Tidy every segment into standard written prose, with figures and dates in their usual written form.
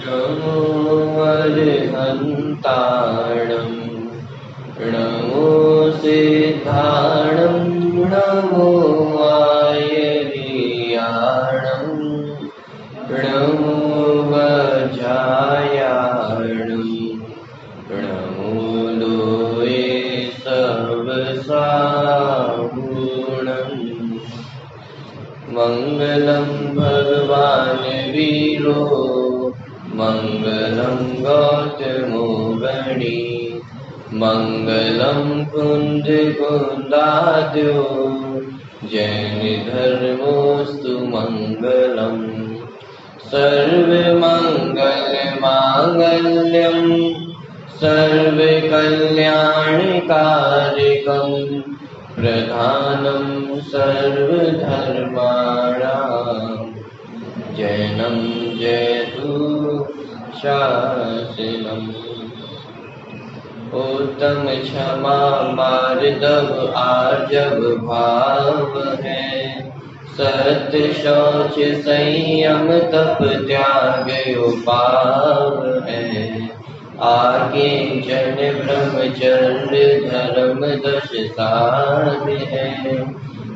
नमो अरिहन्ताणं नमो सिद्धाणं नमो आयर्याणं नमो वज्रायाणं नमो लोये सर्वसाहुणम् मंगलम भगवान वीरो मंगलम गौतमो गणी मंगलम कुंद कुंदाद्यो जैन धर्मोस्तु मंगलम सर्वमंगल मांगल्यम सर्वकल्याणकारिकम् प्रधानं सर्वधर्माणां जैनं जयतु शासनम् उत्तम क्षमा मार्दव आर्जव भाव है सत्य शौच संयम तप त्याग उपाव है आगे जन ब्रह्मचर्य धर्म दश साध है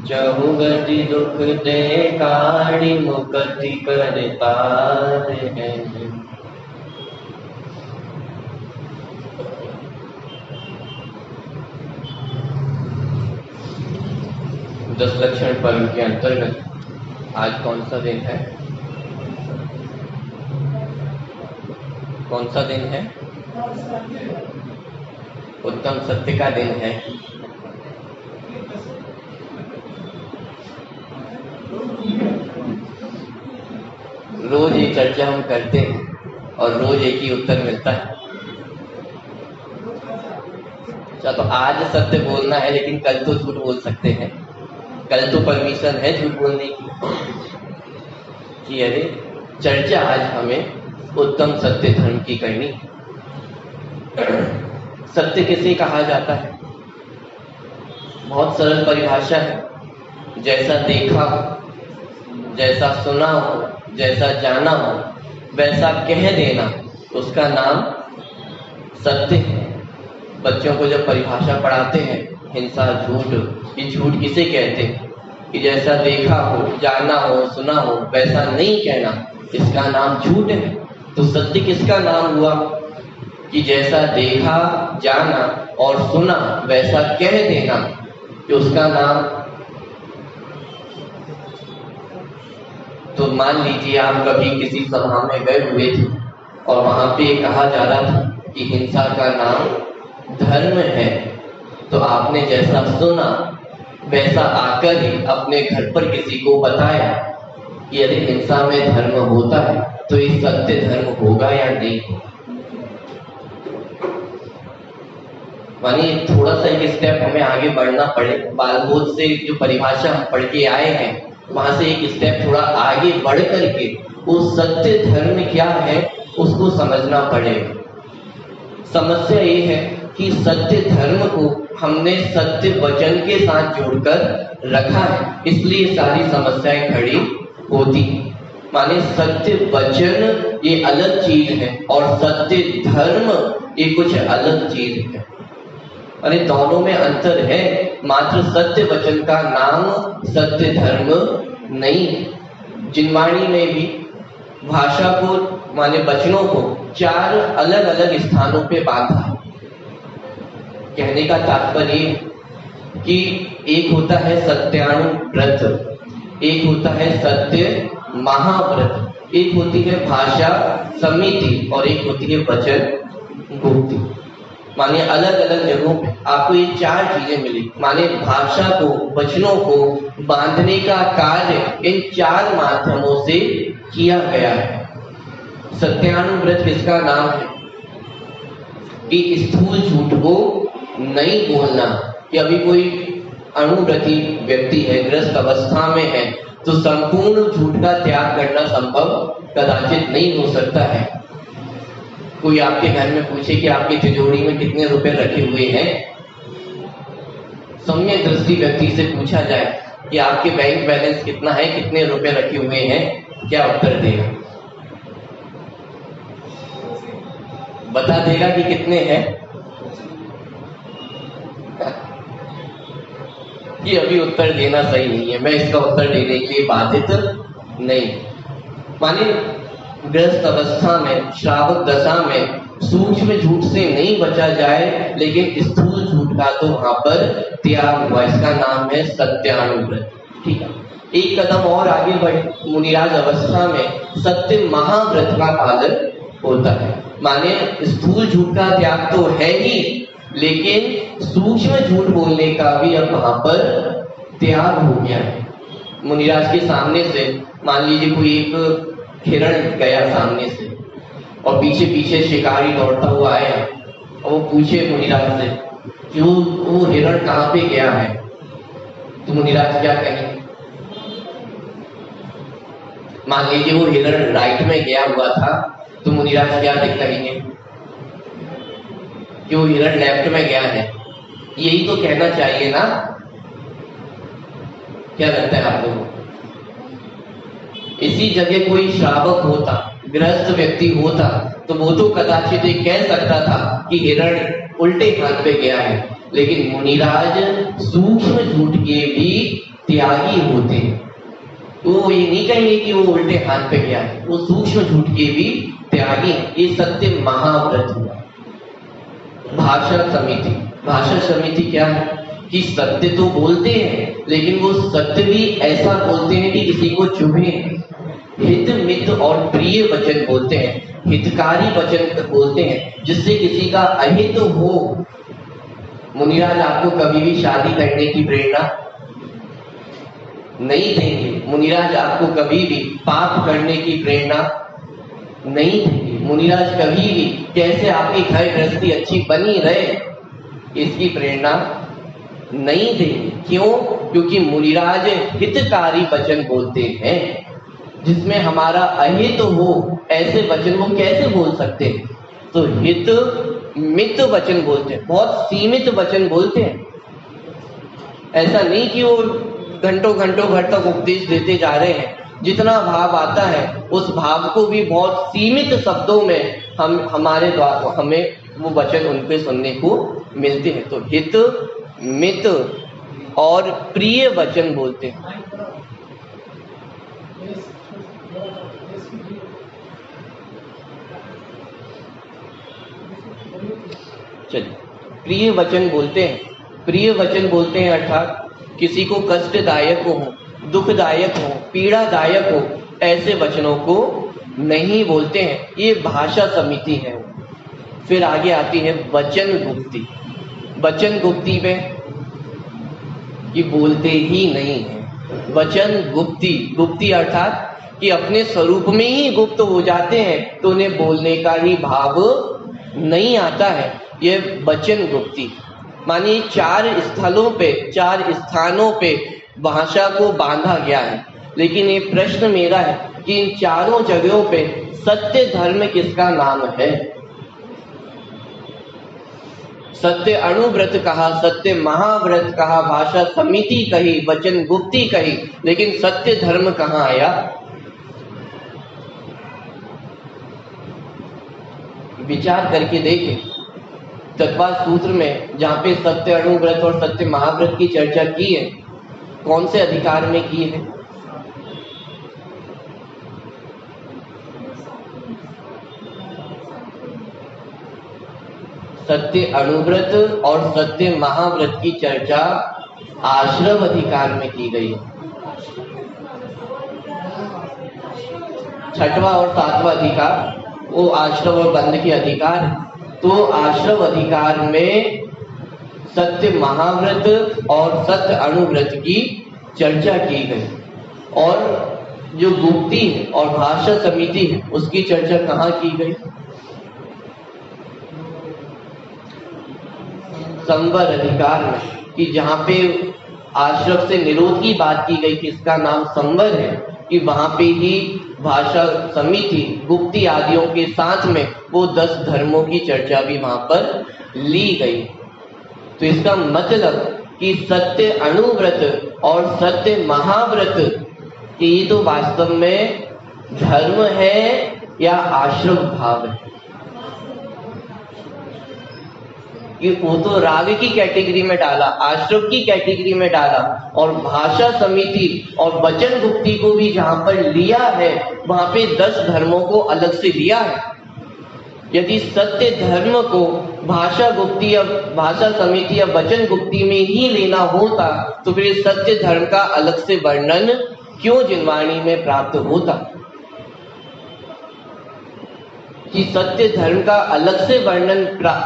चहुगति दुख दे काढ़ी मुक्ति करतार है। 10 लक्षण पर्व के अंतर्गत आज कौन सा दिन है? कौन सा दिन है? उत्तम सत्य का दिन है। रोज ये चर्चा हम करते हैं और रोज एक ही उत्तर मिलता है। अच्छा, तो आज सत्य बोलना है लेकिन कल तो झूठ बोल सकते हैं। कल तो परमिशन है झूठ बोलने की कि अरे चर्चा आज हमें उत्तम सत्य धर्म की करनी। सत्य किसे कहा जाता है? बहुत सरल परिभाषा है। जैसा देखा हो, जैसा सुना हो, जैसा जाना हो, वैसा कह देना, उसका नाम सत्य है। बच्चों को जब परिभाषा पढ़ाते हैं, हिंसा, झूठ, ये झूठ किसे कहते हैं? कि जैसा देखा हो, जाना हो, सुना हो, वैसा नहीं कहना, इसका नाम झूठ है। तो सत्य किसका नाम हुआ? कि जैसा देखा, जाना और सुना वैसा कह देना, कि उसका नाम। तो मान लीजिए आप कभी किसी सभा में गए हुए थे और वहां पे कहा जा रहा था कि हिंसा का नाम धर्म है, तो आपने जैसा सुना वैसा आकर ही अपने घर पर किसी को बताया कि यदि हिंसा में धर्म होता है तो ये सत्य धर्म होगा या नहीं होगा। मानिए थोड़ा सा एक स्टेप हमें आगे बढ़ना पड़े। बालबोध से जो परिभाषा हम पढ़ के आए हैं वहां से एक स्टेप थोड़ा आगे बढ़ करके वो सत्य धर्म क्या है उसको समझना पड़ेगा। समस्या ये है कि सत्य धर्म को हमने सत्य वचन के साथ जोड़कर रखा है, इसलिए सारी समस्याएं खड़ी होती। माने सत्य वचन ये अलग चीज है और सत्य धर्म ये कुछ अलग चीज है। अरे दोनों में अंतर है, मात्र सत्य वचन का नाम सत्य धर्म नहीं। जिनवाणी में भी भाषा को माने वचनों को 4 अलग अलग स्थानों पे बांधा है। कहने का तात्पर्य कि एक होता है सत्यानुव्रत, एक होता है सत्य महाव्रत, एक होती है भाषा समिति और एक होती है वचन गुप्ति। माने अलग अलग जगहों पे आपको ये 4 चीजें मिली। माने भाषा को, वचनों को बांधने का कार्य इन 4 माध्यमों से किया गया है। सत्यानुव्रत किसका नाम है? कि स्थूल झूठ को नहीं बोलना। कि अभी कोई अणुव्रती व्यक्ति है, गृहस्थ अवस्था में है, तो संपूर्ण झूठ का त्याग करना संभव कदाचित नहीं हो सकता है। कोई आपके घर में पूछे कि आपकी तिजोरी में कितने रुपए रखे हुए हैं, सम्यक दृष्टि व्यक्ति से पूछा जाए कि आपके बैंक बैलेंस कितना है, कितने रुपए रखे हुए हैं, क्या उत्तर देगा? बता देगा कि कितने हैं? ये अभी उत्तर देना सही नहीं है, मैं इसका उत्तर देने के लिए बाधित नहीं। मानिए गृहस्थ अवस्था में, श्रावक दशा में सूक्ष्म झूठ से नहीं बचा जाए, लेकिन स्थूल झूठ का तो वहां पर त्याग हुआ। इसका नाम है सत्यानुव्रत। ठीक है, एक कदम और आगे बढ़े, मुनिराज अवस्था में सत्य महाव्रत का पालन होता है। माने स्थूल झूठ का त्याग तो है ही, लेकिन सूक्ष्म झूठ बोलने का भी अब वहां पर त्याग हो गया है। मुनिराज के सामने से मान लीजिए कोई एक हिरण गया सामने से, और पीछे पीछे शिकारी दौड़ता हुआ आया, और वो पूछे मुनिराज से कि वो हिरण कहाँ पे गया है, तो मुनिराज क्या कहेंगे? मान लीजिए वो हिरण राइट में गया हुआ था, तो मुनिराज क्या कहेंगे कि वो हिरण लेफ्ट में गया है? यही तो कहना चाहिए ना? क्या लगता है आप लोगों को? इसी जगह कोई श्रावक होता, गृहस्थ व्यक्ति होता, तो वो तो कदाचित कह सकता था कि हिरण उल्टे हाथ पे गया है, लेकिन मुनिराज सूक्ष्म झूठ के भी त्यागी होते हैं। वो ये नहीं कहेंगे कि वो उल्टे हाथ पे गया है, वो सूक्ष्म झूठ के भी त्यागी है। ये सत्य महाव्रत हुआ। भाषा समिति, भाषा समिति क्या है कि सत्य तो बोलते हैं, लेकिन वो सत्य भी ऐसा बोलते हैं कि किसी को चुभे। हित मित और प्रिय वचन बोलते हैं, हितकारी वचन बोलते हैं, जिससे किसी का अहित हो। मुनिराज आपको कभी भी शादी करने की प्रेरणा नहीं देंगे। मुनिराज आपको कभी भी पाप करने की प्रेरणा नहीं देंगे। मुनिराज कभी भी कैसे आपकी घर गृहस्थी अच्छी बनी रहे, इसकी प्रेरणा नहीं देंगे। क्यों? क्योंकि मुनिराज हितकारी वचन बोलते हैं, जिसमें हमारा अहित हो। ऐसे वचन वो कैसे बोल सकते हैं? तो हित मित वचन बोलते हैं, बहुत सीमित वचन बोलते हैं। ऐसा नहीं कि वो घंटों घंटों घर तक उपदेश देते जा रहे हैं। जितना भाव आता है उस भाव को भी बहुत सीमित शब्दों में हमारे द्वारा हमें वो वचन उनपे सुनने को मिलते हैं। तो हित मित और प्रिय वचन बोलते हैं। चलिए, प्रिय वचन बोलते हैं। प्रिय वचन बोलते हैं अर्थात किसी को कष्टदायक हो, दुखदायक हो, पीड़ादायक हो, ऐसे वचनों को नहीं बोलते हैं। ये भाषा समिति है। फिर आगे आती है वचन गुप्ती। वचन गुप्ती में ये बोलते ही नहीं है। वचन गुप्ती, गुप्ती अर्थात कि अपने स्वरूप में ही गुप्त हो जाते हैं, तो उन्हें बोलने का ही भाव नहीं आता है। ये वचन गुप्ती। मानिए 4 स्थलों पे, 4 स्थानों पे भाषा को बांधा गया है, लेकिन ये प्रश्न मेरा है कि इन चारों जगहों पे सत्य धर्म किसका नाम है? सत्य अणुव्रत कहा, सत्य महाव्रत कहा, भाषा समिति कही, वचन गुप्ती कही, लेकिन सत्य धर्म कहाँ आया? विचार करके देखें। तत्वा सूत्र में जहाँ पे सत्य अणुव्रत और सत्य महाव्रत की चर्चा की है, कौन से अधिकार में की है? सत्य अणुव्रत और सत्य महाव्रत की चर्चा आश्रम अधिकार में की गई है। 6वां और 7वां अधिकार वो आश्रम और बंध के अधिकार। तो आश्रम अधिकार में सत्य महाव्रत और सत्य अणुव्रत की चर्चा की गई, और जो गुप्ती है और भाषा समिति है उसकी चर्चा कहाँ की गई? संवर अधिकार में, कि जहाँ पे आश्रम से निरोध की बात की गई, किसका नाम संवर है, कि वहां पे ही भाषा समिति गुप्ती आदियों के साथ में वो 10 धर्मों की चर्चा भी वहां पर ली गई। तो इसका मतलब कि सत्य अणुव्रत और सत्य महाव्रत कि ये तो वास्तव में धर्म है या आश्रम भाव है? कि वो तो राग की कैटेगरी में डाला, आश्रम की कैटेगरी में डाला, और भाषा समिति और वचन गुप्ती को भी जहां पर लिया है वहां पे 10 धर्मों को अलग से लिया है। यदि सत्य धर्म को भाषा गुप्ती या भाषा समिति या वचन गुप्ती में ही लेना होता तो फिर सत्य धर्म का अलग से वर्णन क्यों जिनवाणी में प्राप्त होता? कि सत्य धर्म का अलग से वर्णन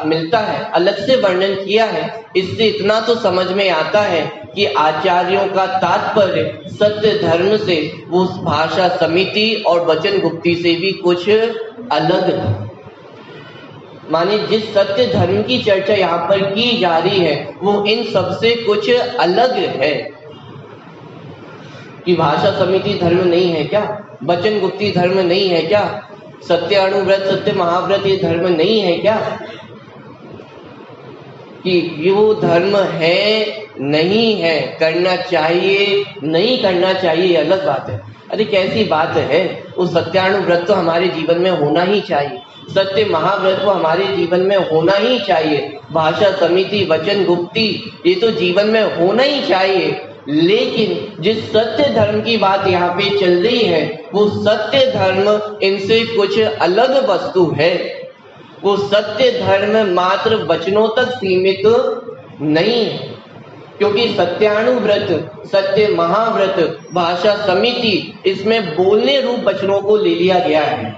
मिलता है, अलग से वर्णन किया है, इससे इतना तो समझ में आता है कि आचार्यों का तात्पर्य सत्य धर्म से वो भाषा समिति और वचन गुप्ती से भी कुछ अलग था। माने जिस सत्य धर्म की चर्चा यहाँ पर की जा रही है वो इन सबसे कुछ अलग है। कि भाषा समिति धर्म नहीं है क्या? वचन गुप्ती धर्म नहीं है क्या? सत्य अणुव्रत, सत्य महाव्रत ये धर्म नहीं है क्या? कि वो धर्म है नहीं है, करना चाहिए नहीं करना चाहिए अलग बात है। अरे कैसी बात है, वो सत्यानुव्रत तो हमारे जीवन में होना ही चाहिए, सत्य महाव्रत को हमारे जीवन में होना ही चाहिए, भाषा समिति वचन गुप्ती ये तो जीवन में होना ही चाहिए। लेकिन जिस सत्य धर्म की बात यहाँ पे चल रही है वो सत्य धर्म इनसे कुछ अलग वस्तु है। वो सत्य धर्म मात्र वचनों तक सीमित नहीं है, क्योंकि सत्यानुव्रत, सत्य महाव्रत, भाषा समिति इसमें बोलने रूप वचनों को ले लिया गया है।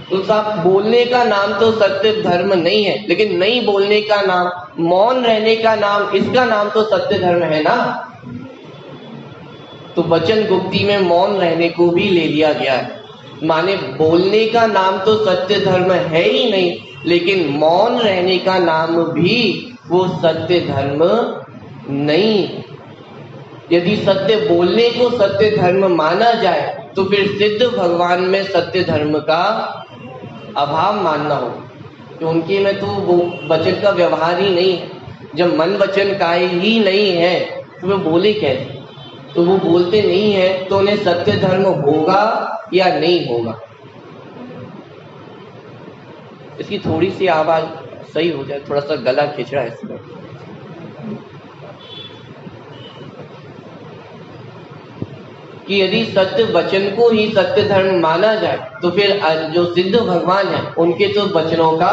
तो साहब बोलने का नाम तो सत्य धर्म नहीं है, लेकिन नहीं बोलने का नाम, मौन रहने का नाम, इसका नाम तो सत्य धर्म है ना। तो वचन गुप्ती में मौन रहने को भी ले लिया गया है। माने बोलने का नाम तो सत्य धर्म है ही नहीं, लेकिन मौन रहने का नाम भी वो सत्य धर्म नहीं। यदि सत्य बोलने को सत्य धर्म माना जाए तो फिर सिद्ध भगवान में सत्य धर्म का अभाव मानना हो, तो उनके में तो वो वचन का व्यवहार ही नहीं है। जब मन वचन का ही नहीं है तो वे बोले कैसे? तो वो बोलते नहीं है तो उन्हें सत्य धर्म होगा या नहीं होगा? इसकी थोड़ी सी आवाज सही हो जाए, थोड़ा सा गला खिंच रहा है इसमें। कि यदि सत्य वचन को ही सत्य धर्म माना जाए तो फिर जो सिद्ध भगवान है उनके तो वचनों का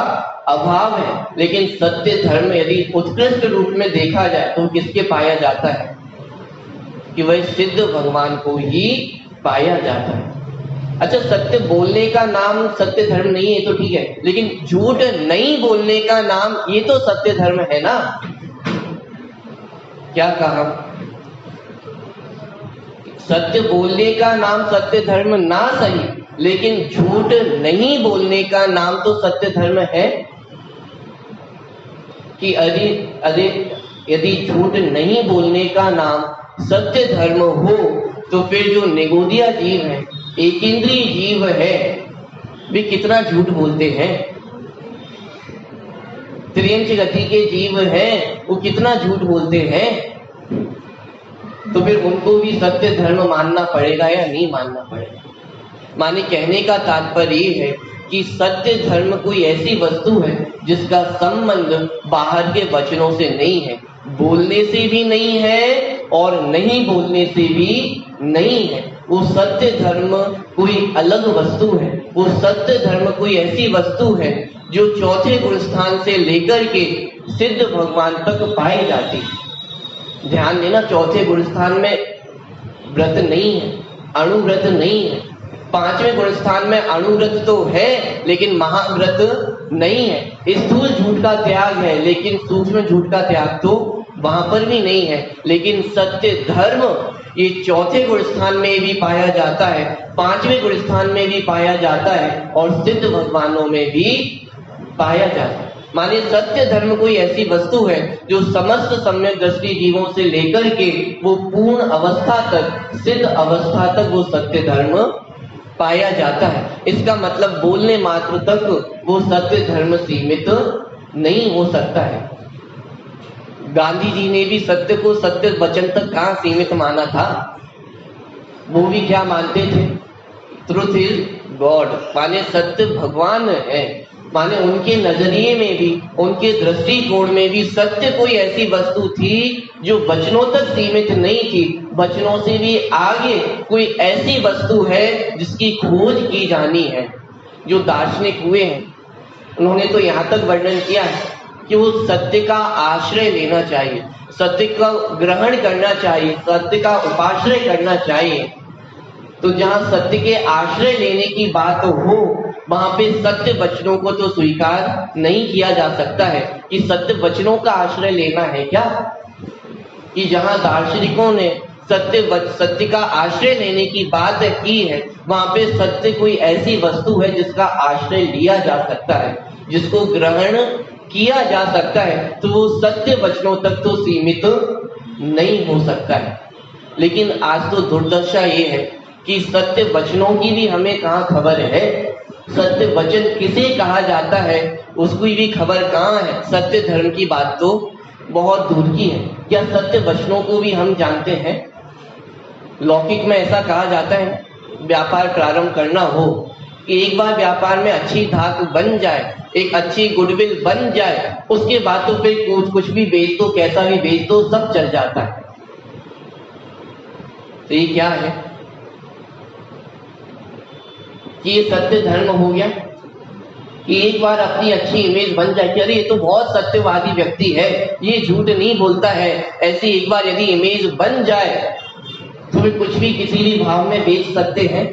अभाव है, लेकिन सत्य धर्म यदि उत्कृष्ट रूप में देखा जाए तो किसके पाया जाता है? कि वह सिद्ध भगवान को ही पाया जाता है। अच्छा, सत्य बोलने का नाम सत्य धर्म नहीं है तो ठीक है, लेकिन झूठ नहीं बोलने का नाम ये तो सत्य धर्म है ना। क्या कहा? सत्य बोलने का नाम सत्य धर्म ना सही, लेकिन झूठ नहीं बोलने का नाम तो सत्य धर्म है। कि अरे यदि झूठ नहीं बोलने का नाम सत्य धर्म हो तो फिर जो निगोदिया जीव है, एक इंद्रिय जीव है, वे कितना झूठ बोलते हैं। त्रियंच गति के जीव हैं, वो कितना झूठ बोलते हैं। तो फिर उनको भी सत्य धर्म मानना पड़ेगा या नहीं मानना पड़ेगा? माने कहने का तात्पर्य ये है कि सत्य धर्म कोई ऐसी वस्तु है जिसका संबंध बाहर के वचनों से नहीं है, बोलने से भी नहीं है और नहीं बोलने से भी नहीं है। वो सत्य धर्म कोई अलग वस्तु है। वो सत्य धर्म कोई ऐसी वस्तु है जो चौथे गुण स्थान से लेकर के सिद्ध भगवान तक पाई जाती है। ध्यान देना, चौथे गुण स्थान में व्रत नहीं है, अणुव्रत नहीं है। पांचवें गुण स्थान में अणुव्रत तो है लेकिन महाव्रत नहीं है। स्थूल झूठ का त्याग है लेकिन सूक्ष्म झूठ का त्याग तो वहां पर भी नहीं है। लेकिन सत्य धर्म ये चौथे गुण स्थान में भी पाया जाता है, पांचवें गुण स्थान में भी पाया जाता है और सिद्ध भगवानों में भी पाया जाता है। माने सत्य धर्म कोई ऐसी वस्तु है जो समस्त सम्यक दृष्टि जीवों से लेकर के वो पूर्ण अवस्था तक, सिद्ध अवस्था तक वो सत्य धर्म पाया जाता है। इसका मतलब बोलने मात्र तक वो सत्य धर्म सीमित नहीं हो सकता है। गांधी जी ने भी सत्य को सत्य वचन तक कहाँ सीमित माना था? वो भी क्या मानते थे? ट्रुथ इज गॉड, माने सत्य भगवान है। माने उनके नजरिए में भी, उनके दृष्टिकोण में भी सत्य कोई ऐसी वस्तु थी जो वचनों तक सीमित नहीं थी, वचनों से भी आगे कोई ऐसी वस्तु है जिसकी खोज की जानी है। जो दार्शनिक हुए हैं उन्होंने तो यहाँ तक वर्णन किया है कि वो सत्य का आश्रय लेना चाहिए, सत्य का ग्रहण करना चाहिए, सत्य का उपाश्रय करना चाहिए। तो जहाँ सत्य के आश्रय लेने की बात हो वहां पे सत्य वचनों को तो स्वीकार नहीं किया जा सकता है कि सत्य वचनों का आश्रय लेना है क्या। कि जहाँ दार्शनिकों ने सत्य का आश्रय लेने की बात की है वहां पे सत्य कोई ऐसी वस्तु है जिसका आश्रय लिया जा सकता है, जिसको ग्रहण किया जा सकता है, तो वो सत्य वचनों तक तो सीमित नहीं हो सकता है। लेकिन आज तो दुर्दशा ये है कि सत्य वचनों की भी हमें कहाँ खबर है, सत्य वचन किसे कहा जाता है उसकी भी खबर कहाँ है। सत्य धर्म की बात तो बहुत दूर की है, क्या सत्य वचनों को भी हम जानते हैं। लौकिक में ऐसा कहा जाता है व्यापार प्रारंभ करना हो कि एक बार व्यापार में अच्छी धाक बन जाए, एक अच्छी गुडविल बन जाए, उसके बाद तो फिर कुछ भी बेच दो, कैसा भी बेच दो, सब चल जाता है। तो ये क्या है कि ये सत्य धर्म हो गया कि एक बार अपनी अच्छी इमेज बन जाए कि अरे ये तो बहुत सत्यवादी व्यक्ति है, ये झूठ नहीं बोलता है, ऐसी एक बार यदि इमेज बन जाए तो फिर कुछ भी किसी भी भाव में बेच सकते हैं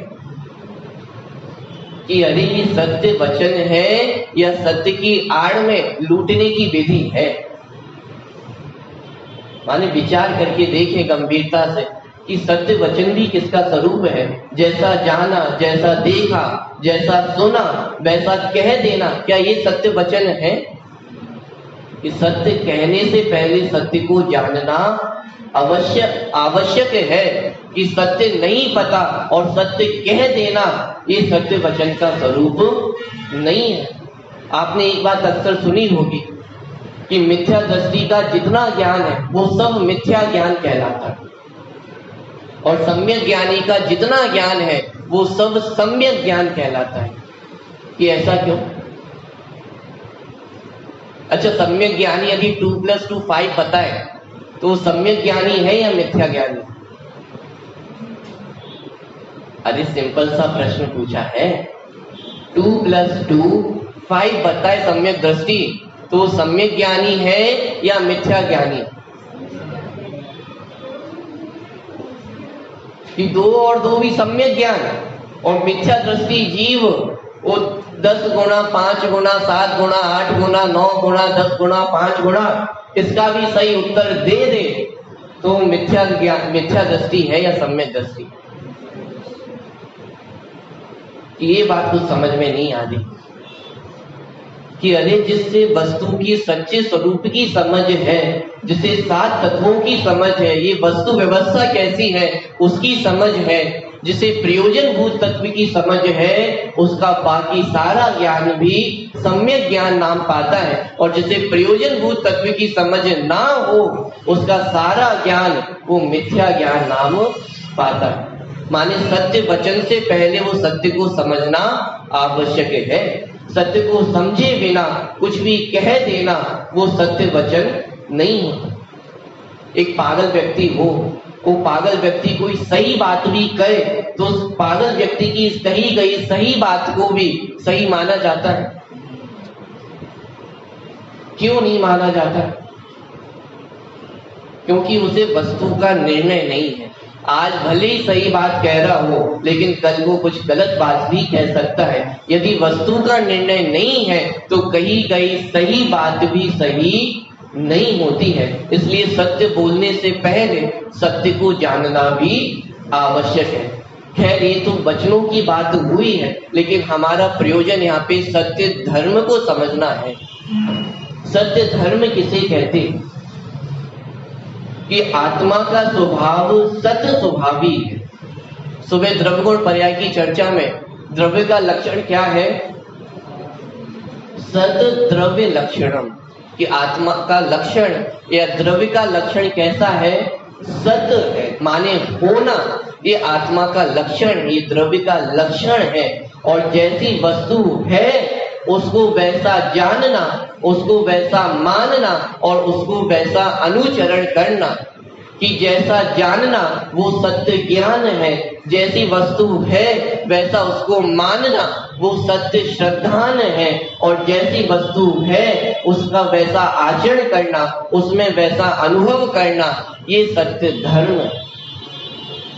कि अरे ये सत्य वचन है या सत्य की आड़ में लूटने की विधि है। माने विचार करके देखें गंभीरता से कि सत्य वचन भी किसका स्वरूप है। जैसा जाना, जैसा देखा, जैसा सुना वैसा कह देना, क्या ये सत्य वचन है। कि सत्य कहने से पहले सत्य को जानना आवश्यक है कि सत्य नहीं पता और सत्य कह देना ये सत्य वचन का स्वरूप नहीं है। आपने एक बात अक्सर सुनी होगी कि मिथ्या दृष्टि का जितना ज्ञान है वो सब मिथ्या ज्ञान कहलाता है और सम्यक ज्ञानी का जितना ज्ञान है वो सब सम्यक ज्ञान कहलाता है। कि ऐसा क्यों। अच्छा, सम्यक ज्ञानी यदि 2 + 2 5 बताए तो वो सम्यक ज्ञानी है या मिथ्या ज्ञानी। अरे सिंपल सा प्रश्न पूछा है, 2 + 2 5 बताए सम्यक दृष्टि, तो वो सम्यक ज्ञानी है या मिथ्या ज्ञानी। कि 2 और 2 भी सम्यक ज्ञान और मिथ्या दृष्टि जीव वो 10 गुना 5 गुना 7 गुना 8 गुना 9 गुना 10 गुना 5 गुना इसका भी सही उत्तर दे दे तो मिथ्या ज्ञान, मिथ्या दृष्टि है या सम्यक दृष्टि। ये बात तो समझ में नहीं आ रही कि अरे जिससे वस्तु की सच्चे स्वरूप की समझ है, जिसे 7 तत्वों की समझ है, ये वस्तु व्यवस्था कैसी है उसकी समझ है, जिसे प्रयोजन भूत तत्व की समझ है, उसका बाकी सारा ज्ञान भी सम्यक ज्ञान नाम पाता है। और जिसे प्रयोजन भूत तत्व की समझ ना हो उसका सारा ज्ञान वो मिथ्या ज्ञान नाम पाता है। माने सत्य वचन से पहले वो सत्य को समझना आवश्यक है। सत्य को समझे बिना कुछ भी कह देना वो सत्य वचन नहीं होता। एक पागल व्यक्ति हो, वो पागल व्यक्ति कोई सही बात भी कहे तो उस पागल व्यक्ति की कही गई सही बात को भी सही माना जाता है। क्यों नहीं माना जाता? क्योंकि उसे वस्तु का निर्णय नहीं है। आज भले ही सही बात कह रहा हो लेकिन कल वो कुछ गलत बात भी कह सकता है। यदि वस्तु का निर्णय नहीं है तो कही गई सही बात भी सही नहीं होती है। इसलिए सत्य बोलने से पहले सत्य को जानना भी आवश्यक है। खैर ये तो वचनों की बात हुई है, लेकिन हमारा प्रयोजन यहाँ पे सत्य धर्म को समझना है। सत्य धर्म किसे कहते हैं? कि आत्मा का स्वभाव सत्य स्वभावी है। सुबह द्रव्य गुण पर्याय की चर्चा में द्रव्य का लक्षण क्या है? सद द्रव्य लक्षणम। कि आत्मा का लक्षण या द्रव्य का लक्षण कैसा है? सत है, माने होना। ये आत्मा का लक्षण, ये द्रव्य का लक्षण है। और जैसी वस्तु है उसको वैसा जानना, उसको वैसा मानना और उसको वैसा अनुचरण करना कि जैसा जानना वो सत्य ज्ञान है, जैसी वस्तु है वैसा उसको मानना वो सत्य श्रद्धान है, और जैसी वस्तु है उसका वैसा आचरण करना, उसमें वैसा अनुभव करना, ये सत्य धर्म है।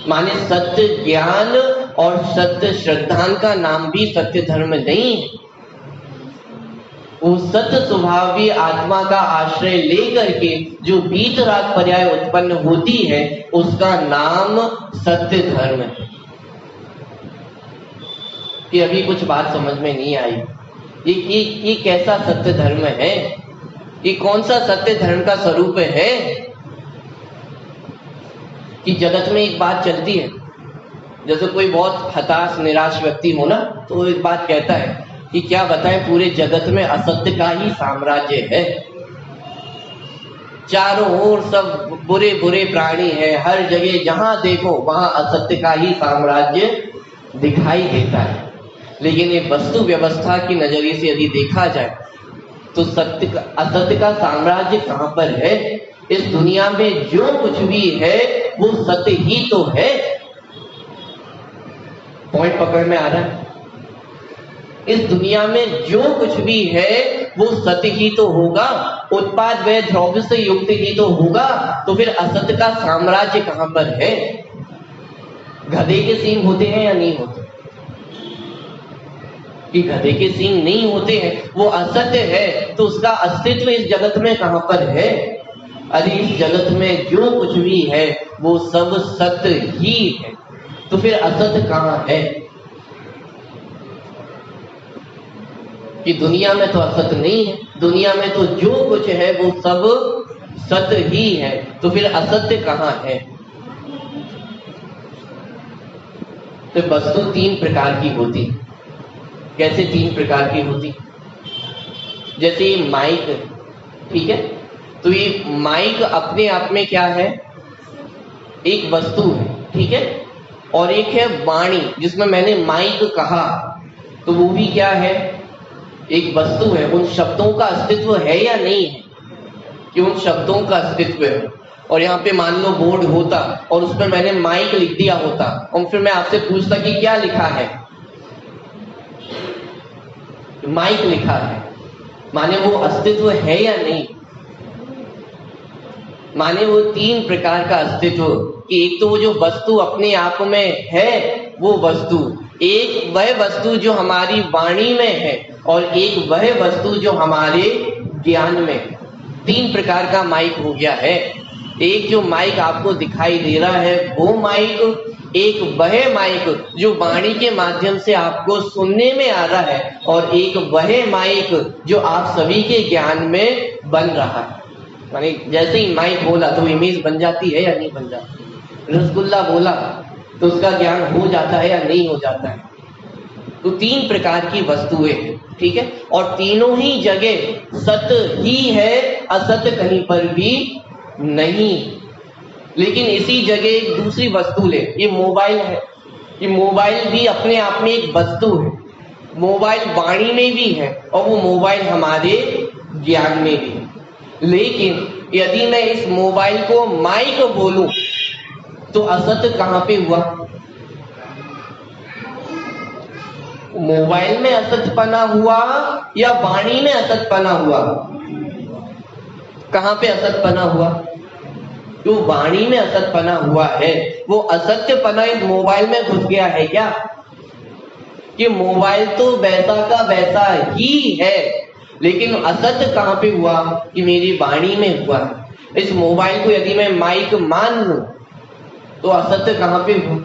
माने सत्य ज्ञान और सत्य श्रद्धान का नाम भी सत्य धर्म नहीं है। वो सत्य स्वभावी आत्मा का आश्रय लेकर के जो वीतराग पर्याय उत्पन्न होती है उसका नाम सत्य धर्म है। कि अभी कुछ बात समझ में नहीं आई, ये कैसा सत्य धर्म है, ये कौन सा सत्य धर्म का स्वरूप है? कि जगत में एक बात चलती है, जैसे कोई बहुत हताश निराश व्यक्ति हो ना, तो वो एक बात कहता है कि क्या बताएं, पूरे जगत में असत्य का ही साम्राज्य है, चारों ओर सब बुरे बुरे प्राणी है, हर जगह जहां देखो वहां असत्य का ही साम्राज्य दिखाई देता है। लेकिन ये वस्तु व्यवस्था की नजरिए से यदि देखा जाए तो असत्य का साम्राज्य कहां पर है? इस दुनिया में जो कुछ भी है वो सत्य ही तो है। पॉइंट पकड़ में आ रहा है? इस दुनिया में जो कुछ भी है वो सत्य ही तो होगा, उत्पाद व द्रव्य से युक्त ही तो होगा, तो फिर असत्य का साम्राज्य कहां पर है? गधे के सींग होते हैं या नहीं होते? कि गधे के सींग नहीं होते हैं, वो असत्य है, तो उसका अस्तित्व इस जगत में कहां पर है? अरे इस जगत में जो कुछ भी है वो सब सत्य ही है, तो फिर असत्य कहां है? कि दुनिया में तो असत्य नहीं है, दुनिया में तो जो कुछ है वो सब सत्य ही है, तो फिर असत्य कहां है? तो वस्तु तीन प्रकार की होती। कैसे तीन प्रकार की होती? जैसे ये माइक, ठीक है, तो ये माइक अपने आप में क्या है? एक वस्तु है, ठीक है, और एक है वाणी जिसमें मैंने माइक कहा, तो वो भी क्या है? एक वस्तु है। उन शब्दों का अस्तित्व है या नहीं है? कि उन शब्दों का अस्तित्व है। और यहाँ पे मान लो बोर्ड होता और उसमें मैंने माइक लिख दिया होता, और फिर मैं आपसे पूछता कि क्या लिखा है? माइक लिखा है, माने वो अस्तित्व है या नहीं? माने वो तीन प्रकार का अस्तित्व, कि एक तो वो जो वस्तु अपने आप में है वो वस्तु, एक वह वस्तु जो हमारी वाणी में है, और एक वह वस्तु जो हमारे ज्ञान में। तीन प्रकार का माइक हो गया है। एक जो माइक आपको दिखाई दे रहा है वो माइक, एक वह माइक जो वाणी के माध्यम से आपको सुनने में आ रहा है, और एक वह माइक जो आप सभी के ज्ञान में बन रहा है। माने जैसे ही माइक बोला तो इमेज बन जाती है या नहीं बन जाती? रसगुल्ला बोला तो उसका ज्ञान हो जाता है या नहीं हो जाता है? तो तीन प्रकार की वस्तुएं, ठीक है, और तीनों ही जगह सत्य ही है, असत्य कहीं पर भी नहीं। लेकिन इसी जगह एक दूसरी वस्तु ले, ये मोबाइल है, ये मोबाइल भी अपने आप में एक वस्तु है। मोबाइल वाणी में भी है और वो मोबाइल हमारे ज्ञान में भी है। लेकिन यदि मैं इस मोबाइल को माइक बोलूं तो असत्य कहां पे हुआ? मोबाइल में असत्यपना हुआ या वाणी में असत्यपना हुआ? कहां पे असत्यपना हुआ? जो वाणी में असत्यपना हुआ है वो असत्यपना इस मोबाइल में घुस गया है क्या? कि मोबाइल तो वैसा का वैसा ही है, लेकिन असत्य कहां पे हुआ? कि मेरी वाणी में हुआ। इस मोबाइल को यदि मैं माइक मान लूं तो असत्य कहां पे हुआ?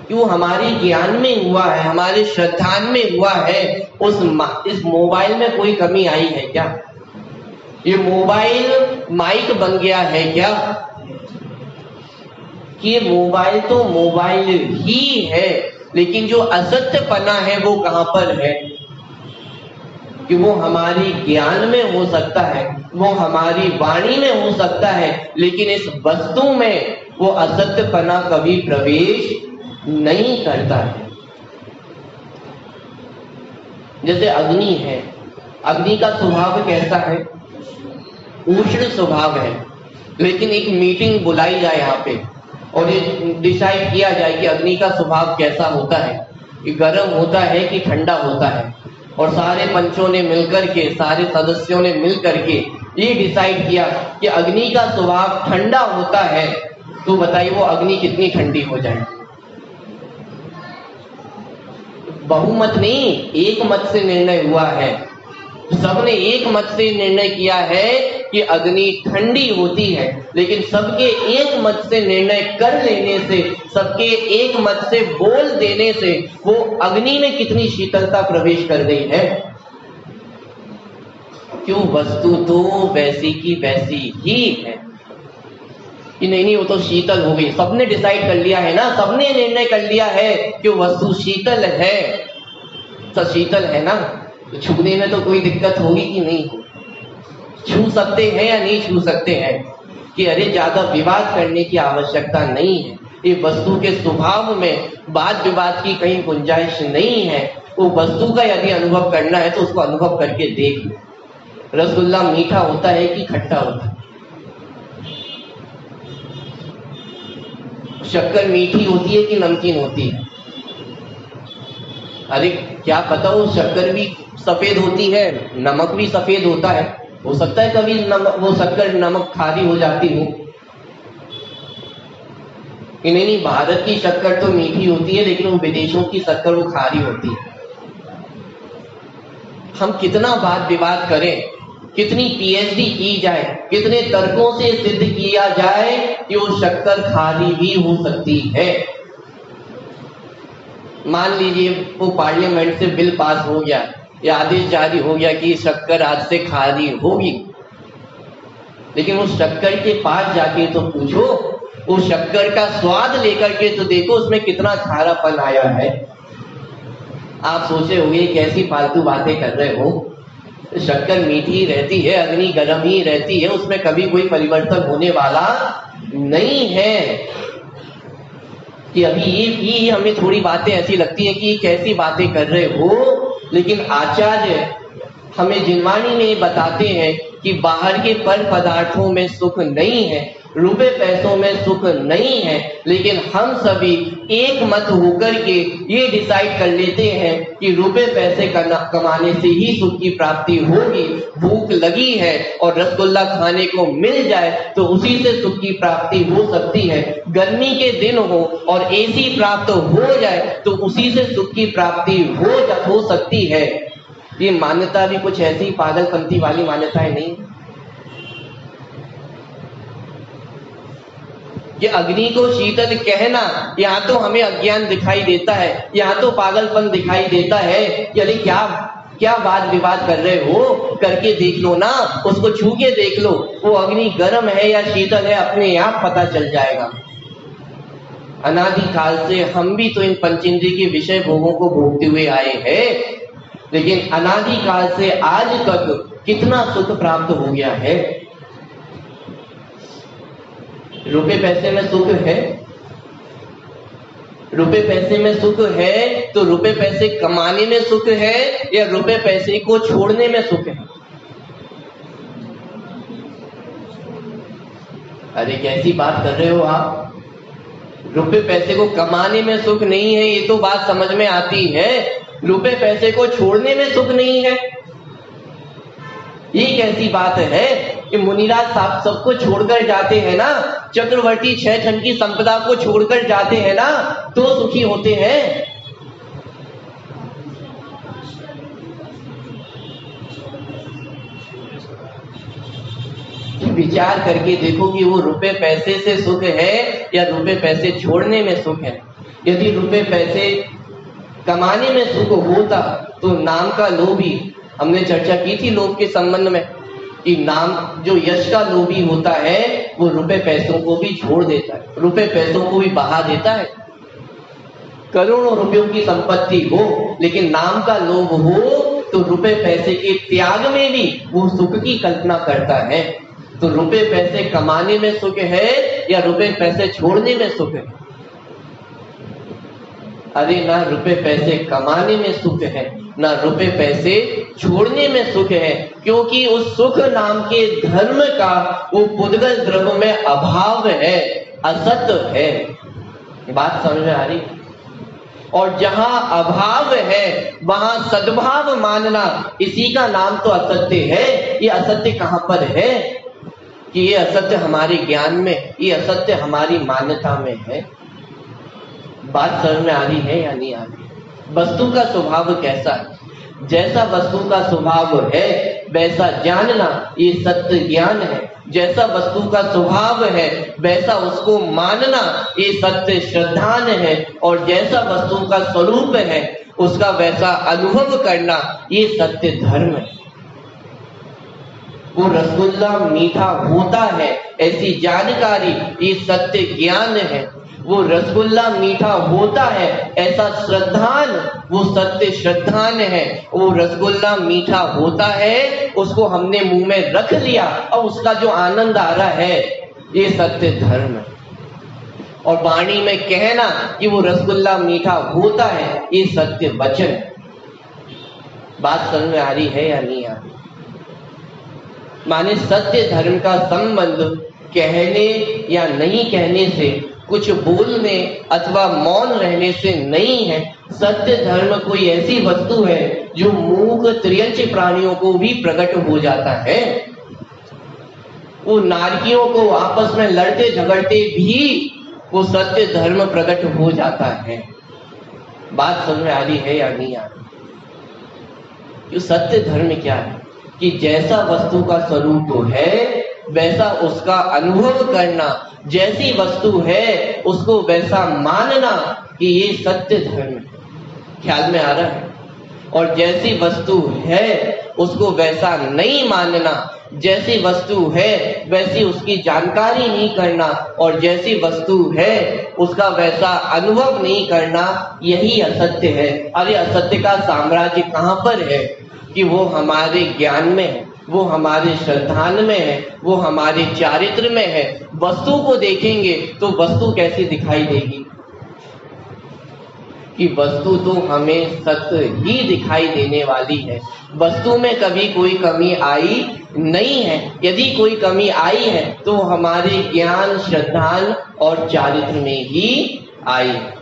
क्यों? हमारे ज्ञान में हुआ है, हमारे श्रद्धान में हुआ है। इस मोबाइल में कोई कमी आई है क्या? ये मोबाइल माइक बन गया है क्या? कि ये मोबाइल तो मोबाइल ही है, लेकिन जो असत्यपना है वो कहां पर है? कि वो हमारी ज्ञान में हो सकता है, वो हमारी वाणी में हो सकता है, लेकिन इस वस्तु में वो असत्यपना कभी प्रवेश नहीं करता है। जैसे अग्नि है, अग्नि का स्वभाव कैसा है? उष्ण स्वभाव है। लेकिन एक मीटिंग बुलाई जाए यहाँ पे और ये डिसाइड किया जाए कि अग्नि का स्वभाव कैसा होता है, कि गर्म होता है कि ठंडा होता है, और सारे पंचों ने मिलकर के, सारे सदस्यों ने मिलकर के ये डिसाइड किया कि अग्नि का स्वभाव ठंडा होता है, तो बताइए वो अग्नि कितनी ठंडी हो जाए? बहुमत नहीं, एक मत से निर्णय हुआ है। सबने एक मत से निर्णय किया है कि अग्नि ठंडी होती है, लेकिन सबके एक मत से निर्णय कर लेने से, सबके एक मत से बोल देने से वो अग्नि में कितनी शीतलता प्रवेश कर गई है। क्यों? वस्तु तो वैसी की वैसी ही है कि नहीं वो तो शीतल हो गई। सबने डिसाइड कर लिया है ना, सबने निर्णय कर लिया है कि वस्तु शीतल है, तो शीतल है ना, तो छूने में तो कोई दिक्कत होगी कि नहीं? छू सकते हैं या नहीं छू सकते हैं? कि अरे ज्यादा विवाद करने की आवश्यकता नहीं है, ये वस्तु के स्वभाव में वाद विवाद की कहीं गुंजाइश नहीं है। वो वस्तु का यदि अनुभव करना है तो उसको अनुभव करके देख लो। रसगुल्ला मीठा होता है कि खट्टा होता है? शक्कर मीठी होती है कि नमकीन होती है? अरे क्या पता वो शक्कर भी सफेद होती है, नमक भी सफेद होता है। हो सकता है कभी वो शक्कर नमक खारी हो जाती हो। नहीं, भारत की शक्कर तो मीठी होती है, लेकिन वो विदेशों की शक्कर वो खारी होती है। हम कितना वाद विवाद करें, कितनी पीएचडी की जाए, कितने तर्कों से सिद्ध किया जाए कि वो शक्कर खारी भी हो सकती है। मान लीजिए वो पार्लियामेंट से बिल पास हो गया या आदेश जारी हो गया कि शक्कर आज से खारी होगी, लेकिन वो शक्कर के पास जाके तो पूछो, वो शक्कर का स्वाद लेकर के तो देखो उसमें कितना खारापन आया है। आप सोचे होंगे कैसी फालतू बातें कर रहे हो, शक्कर मीठी रहती है, अग्नि गर्म ही रहती है, उसमें कभी कोई परिवर्तन होने वाला नहीं है। कि अभी ये हमें थोड़ी बातें ऐसी लगती हैं कि ये कैसी बातें कर रहे हो, लेकिन आचार्य हमें जिनवाणी में बताते हैं कि बाहर के पर पदार्थों में सुख नहीं है, रुपए पैसों में सुख नहीं है, लेकिन हम सभी एक मत होकर के ये डिसाइड कर लेते हैं कि रुपए पैसे कमाने से ही सुख की प्राप्ति होगी। भूख लगी है और रसगुल्ला खाने को मिल जाए तो उसी से सुख की प्राप्ति हो सकती है। गर्मी के दिन हो और एसी प्राप्त हो जाए तो उसी से सुख की प्राप्ति हो सकती है। ये मान्यता भी कुछ ऐसी पागलपंथी वाली मान्यताएं नहीं। ये अग्नि को शीतल कहना, यहाँ तो हमें अज्ञान दिखाई देता है, यहाँ तो पागलपन दिखाई देता है कि अरे क्या वाद विवाद कर रहे हो, करके देख लो ना, उसको छू के देख लो, वो अग्नि गर्म है या शीतल है अपने आप पता चल जाएगा। अनादि काल से हम भी तो इन पंचेंद्रिय के विषय भोगों को भोगते हुए आए हैं, लेकिन अनादि काल से आज तक कितना सुख प्राप्त हो गया है। रुपए पैसे में सुख है, रुपए पैसे में सुख है तो रुपए पैसे कमाने में सुख है या रुपए पैसे को छोड़ने में सुख है? अरे कैसी बात कर रहे हो आप? रुपए पैसे को कमाने में सुख नहीं है, ये तो बात समझ में आती है। रुपए पैसे को छोड़ने में सुख नहीं है, ये कैसी बात है कि मुनिराज साहब सबको छोड़कर जाते हैं ना, चक्रवर्ती 6 खंड की संपदा को छोड़कर जाते हैं ना, तो सुखी होते हैं। विचार करके देखो कि वो रुपए पैसे से सुख है या रुपए पैसे छोड़ने में सुख है। यदि रुपए पैसे कमाने में सुख होता तो नाम का लोभी, हमने चर्चा की थी लोभ के संबंध में कि नाम जो यश का लोभी होता है वो रुपए पैसों को भी छोड़ देता है, रुपए पैसों को भी बहा देता है। करोड़ों रुपयों की संपत्ति हो लेकिन नाम का लोभ हो तो रुपए पैसे के त्याग में भी वो सुख की कल्पना करता है। तो रुपए पैसे कमाने में सुख है या रुपए पैसे छोड़ने में सुख है? अरे ना रुपए पैसे कमाने में सुख है, ना रुपए पैसे छोड़ने में सुख है, क्योंकि उस सुख नाम के धर्म का वो पुद्गल द्रव्य में अभाव है, असत है। बात समझ में आ रही? और जहां अभाव है वहां सद्भाव मानना, इसी का नाम तो असत्य है। ये असत्य कहां पर है? कि ये असत्य हमारे ज्ञान में, ये असत्य हमारी मान्यता में है। बात समझ में आ रही है या नहीं आ रही? वस्तु का स्वभाव कैसा है? जैसा वस्तु का स्वभाव है वैसा जानना, ये सत्य ज्ञान है। जैसा वस्तु का स्वभाव है वैसा उसको मानना, ये सत्य श्रद्धान है। और जैसा वस्तु का स्वरूप है उसका वैसा अनुभव करना, ये सत्य धर्म है। वो रसगुल्ला मीठा होता है ऐसी जानकारी, ये सत्य ज्ञान है। वो रसगुल्ला मीठा होता है ऐसा श्रद्धान, वो सत्य श्रद्धान है। वो रसगुल्ला मीठा होता है, उसको हमने मुंह में रख लिया और उसका जो आनंद आ रहा है, ये सत्य धर्म है। और वाणी में कहना कि वो रसगुल्ला मीठा होता है, ये सत्य वचन। बात समझ में आ रही है या नहीं आ रही? माने सत्य धर्म का संबंध कहने या नहीं कहने से, कुछ बोलने अथवा मौन रहने से नहीं है। सत्य धर्म कोई ऐसी वस्तु है जो मूक त्रियंच प्राणियों को भी प्रकट हो जाता है। वो नारकियों को आपस में लड़ते झगड़ते भी वो सत्य धर्म प्रकट हो जाता है। बात समझ में आ रही है या नहीं आ रही? ये सत्य धर्म क्या है? कि जैसा वस्तु का स्वरूप है वैसा उसका अनुभव करना, जैसी वस्तु है उसको वैसा मानना, कि ये सत्य धर्म है। ख्याल में आ रहा है? और जैसी वस्तु है उसको वैसा नहीं मानना, जैसी वस्तु है वैसी उसकी जानकारी नहीं करना, और जैसी वस्तु है उसका वैसा अनुभव नहीं करना, यही असत्य है। अरे असत्य का साम्राज्य कहां पर है? कि वो हमारे ज्ञान में है, वो हमारे श्रद्धान में है, वो हमारे चारित्र में है। वस्तु को देखेंगे तो वस्तु कैसी दिखाई देगी? कि वस्तु तो हमें सत्य ही दिखाई देने वाली है। वस्तु में कभी कोई कमी आई नहीं है। यदि कोई कमी आई है तो हमारे ज्ञान, श्रद्धान और चारित्र में ही आई है।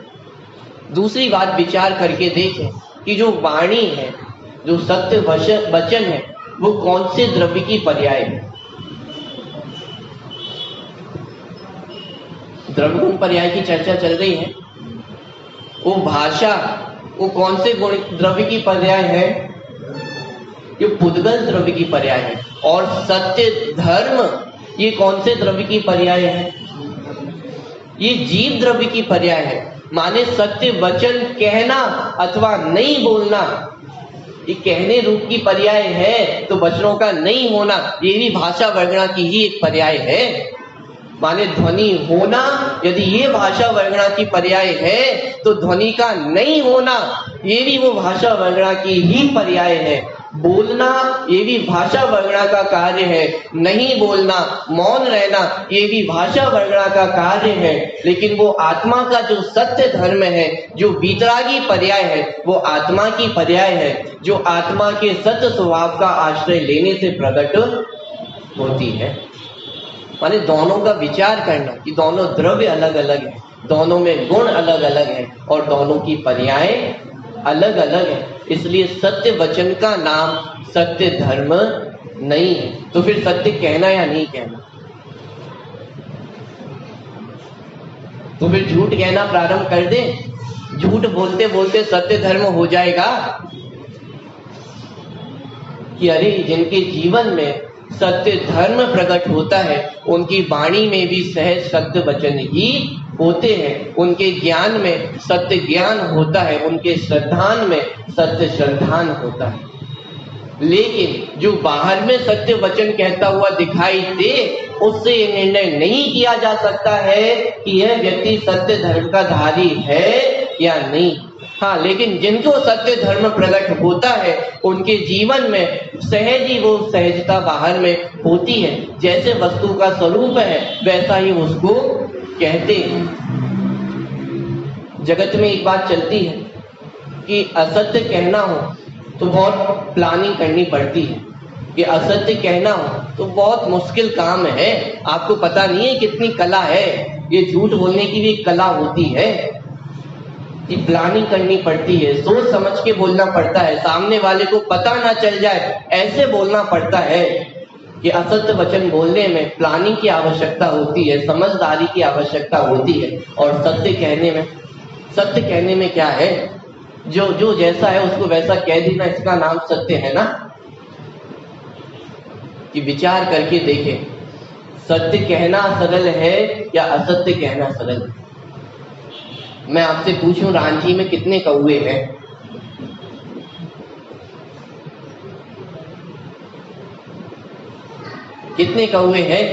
दूसरी बात विचार करके देखें कि जो वाणी है, जो सत्य वचन है, वो कौन से द्रव्य की पर्याय है? द्रव्य गुण पर्याय की चर्चा चल रही है। वो भाषा, वो कौन से गुण द्रव्य की पर्याय है? ये पुद्गल द्रव्य की पर्याय है। और सत्य धर्म, ये कौन से द्रव्य की पर्याय है? ये जीव द्रव्य की पर्याय है। माने सत्य वचन कहना अथवा नहीं बोलना, ये कहने रूप की पर्याय है। तो वचनों का नहीं होना, ये भी भाषा वर्गणा की ही एक पर्याय है। माने ध्वनि होना, यदि ये भाषा वर्गणा की पर्याय है तो ध्वनि का नहीं होना, ये भी वो भाषा वर्गणा की ही पर्याय है। बोलना, ये भी भाषा वर्गणा का कार्य है। नहीं बोलना, मौन रहना, ये भी भाषा वर्गणा का कार्य है। लेकिन वो आत्मा का जो सत्य धर्म है, जो वीतरागी पर्याय है, वो आत्मा की पर्याय है, जो आत्मा के सत्य स्वभाव का आश्रय लेने से प्रकट होती है। माने दोनों का विचार करना कि दोनों द्रव्य अलग अलग है, दोनों में गुण अलग अलग है और दोनों की पर्याय अलग अलग है। इसलिए सत्य वचन का नाम सत्य धर्म नहीं है। तो फिर सत्य कहना या नहीं कहना? तो फिर झूठ कहना प्रारंभ कर दे? झूठ बोलते बोलते सत्य धर्म हो जाएगा? कि अरे जिनके जीवन में सत्य धर्म प्रकट होता है उनकी वाणी में भी सहज सत्य वचन ही होते हैं, उनके ज्ञान में सत्य ज्ञान होता है, उनके श्रद्धान में सत्य श्रद्धान होता है। लेकिन जो बाहर में सत्य वचन कहता हुआ दिखाई दे, उससे ये निर्णय नहीं किया जा सकता है कि यह व्यक्ति सत्य धर्म का धारी है या नहीं। हाँ, लेकिन जिनको सत्य धर्म प्रकट होता है उनके जीवन में सहज ही वो सहजता बाहर में होती है। जैसे वस्तु का स्वरूप है वैसा ही उसको कहते हैं। जगत में एक बात चलती है कि असत्य कहना हो तो बहुत प्लानिंग करनी पड़ती है कि असत्य कहना हो तो बहुत मुश्किल काम है। आपको पता नहीं है कितनी कला है, ये झूठ बोलने की भी कला होती है कि प्लानिंग करनी पड़ती है, सोच समझ के बोलना पड़ता है, सामने वाले को पता ना चल जाए ऐसे बोलना पड़ता है कि असत्य वचन बोलने में प्लानिंग की आवश्यकता होती है, समझदारी की आवश्यकता होती है। और सत्य कहने में क्या है, जो जैसा है उसको वैसा कह देना, इसका नाम सत्य है ना। कि विचार करके देखें, सत्य कहना सरल है या असत्य कहना सरल है। मैं आपसे पूछूं, रांची में कितने कौवे हैं? कितने कौवे हैं?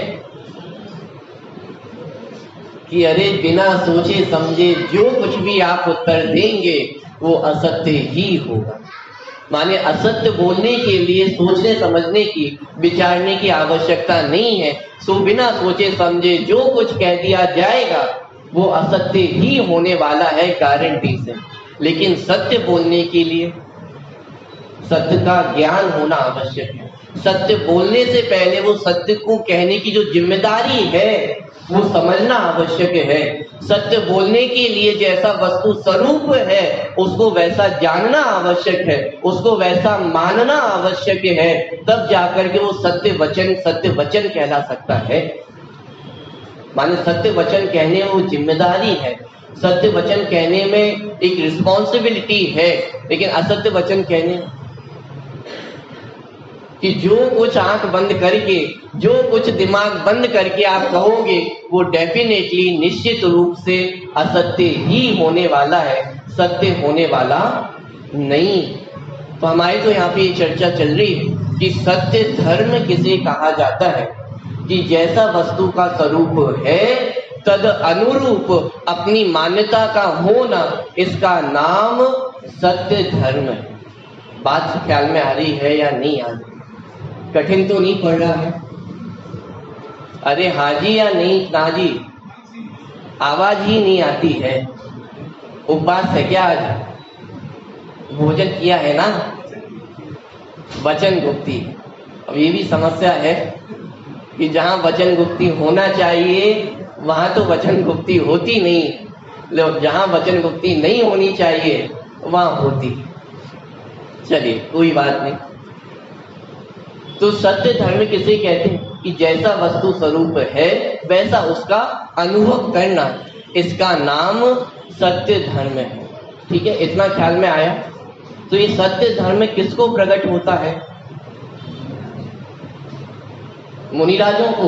कि अरे बिना सोचे समझे जो कुछ भी आप उत्तर देंगे वो असत्य ही होगा। माने असत्य बोलने के लिए सोचने समझने की, विचारने की आवश्यकता नहीं है। सो बिना सोचे समझे जो कुछ कह दिया जाएगा वो असत्य ही होने वाला है, गारंटी से। लेकिन सत्य बोलने के लिए सत्य का ज्ञान होना आवश्यक है। सत्य बोलने से पहले वो सत्य को कहने की जो जिम्मेदारी है वो समझना आवश्यक है। सत्य बोलने के लिए जैसा वस्तु स्वरूप है उसको वैसा जानना आवश्यक है, उसको वैसा मानना आवश्यक है, तब जाकर के वो सत्य वचन कहला सकता है। माने सत्य वचन कहने में वो जिम्मेदारी है, सत्य वचन कहने में एक रिस्पॉन्सिबिलिटी है। लेकिन असत्य वचन कहने कि जो कुछ आंख बंद करके, जो कुछ दिमाग बंद करके आप कहोगे वो डेफिनेटली निश्चित रूप से असत्य ही होने वाला है, सत्य होने वाला नहीं। तो हमारी तो यहाँ पे ये चर्चा चल रही है कि सत्य धर्म किसे कहा जाता है, कि जैसा वस्तु का स्वरूप है तद अनुरूप अपनी मान्यता का होना, इसका नाम सत्य धर्म है। बात ख्याल में आ रही है या नहीं आ रही? कठिन तो नहीं पड़ रहा है? अरे हाजी या नहीं नाजी, आवाज ही नहीं आती है। उपवास है क्या आज? भोजन किया है ना? वचन गुप्ती। अब ये भी समस्या है कि जहां वचन गुप्ती होना चाहिए वहां तो वचन गुप्ती होती नहीं, जहां वचन गुप्ती नहीं होनी चाहिए वहां होती। चलिए कोई बात नहीं। तो सत्य धर्म किसे कहते हैं? कि जैसा वस्तु स्वरूप है वैसा उसका अनुभव करना, इसका नाम सत्य धर्म है। ठीक है, इतना ख्याल में आया। तो ये सत्य धर्म किसको प्रकट होता है? मुनिराजों को।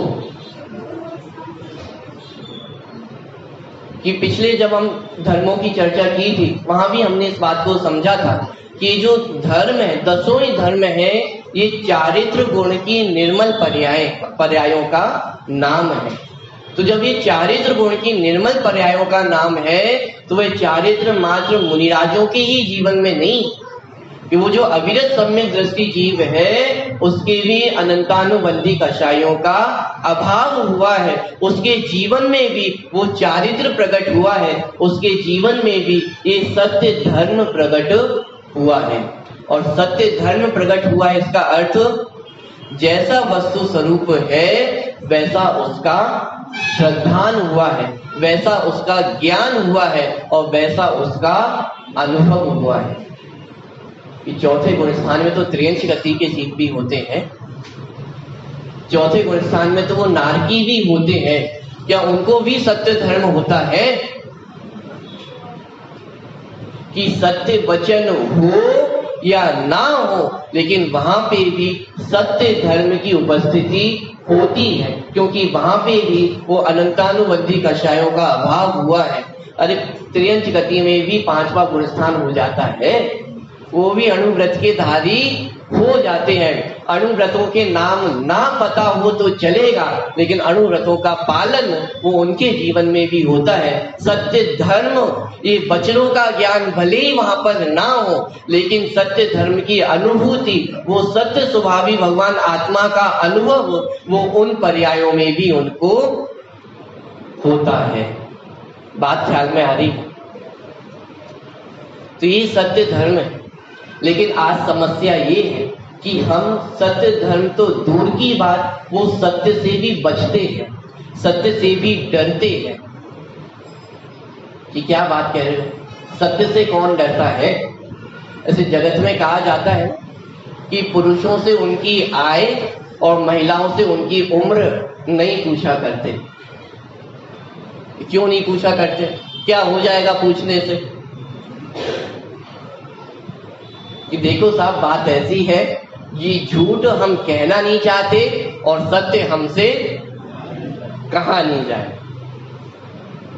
कि पिछले जब हम धर्मों की चर्चा की थी वहां भी हमने इस बात को समझा था कि जो धर्म है, दसों ही धर्म है, ये चारित्र गुण की निर्मल पर्यायों का नाम है। तो जब ये चारित्र गुण की निर्मल पर्यायों का नाम है तो वह चारित्र मात्र मुनिराजों के ही जीवन में नहीं, कि वो जो अविरत सम्यक दृष्टि जीव है उसके भी अनंतानुबंधी कषायों का अभाव हुआ है, उसके जीवन में भी वो चारित्र प्रकट हुआ है, उसके जीवन में भी ये सत्य धर्म प्रकट हुआ है। और सत्य धर्म प्रकट हुआ है, इसका अर्थ जैसा वस्तु स्वरूप है वैसा उसका श्रद्धान हुआ है, वैसा उसका ज्ञान हुआ है और वैसा उसका अनुभव हुआ है। कि चौथे गुण स्थान में तो त्रियंश गति के जीव भी होते हैं, चौथे गुण स्थान में तो वो नारकी भी होते हैं, क्या उनको भी सत्य धर्म होता है? कि सत्य वचन हो या ना हो लेकिन वहां पे भी सत्य धर्म की उपस्थिति होती है, क्योंकि वहां पे भी वो अनंतानुबंधी कषायों का अभाव हुआ है। अरे त्रियंश गति में भी पांचवा गुण स्थान हो जाता है, वो भी अणुव्रत के धारी हो जाते हैं। अणुव्रतों के नाम ना पता हो तो चलेगा, लेकिन अणुव्रतों का पालन वो उनके जीवन में भी होता है। सत्य धर्म, ये वचनों का ज्ञान भले ही वहां पर ना हो लेकिन सत्य धर्म की अनुभूति, वो सत्य स्वभावी भगवान आत्मा का अनुभव, वो उन पर्यायों में भी उनको होता है। बात ख्याल में आ रही? तो ये सत्य धर्म है। लेकिन आज समस्या ये है कि हम सत्य धर्म तो दूर की बात, वो सत्य से भी बचते हैं, सत्य से भी डरते हैं। कि क्या बात कह रहे हो, सत्य से कौन डरता है? ऐसे जगत में कहा जाता है कि पुरुषों से उनकी आय और महिलाओं से उनकी उम्र नहीं पूछा करते। क्यों नहीं पूछा करते? क्या हो जाएगा पूछने से? कि देखो साहब, बात ऐसी है, ये झूठ हम कहना नहीं चाहते और सत्य हमसे कहा नहीं जाए।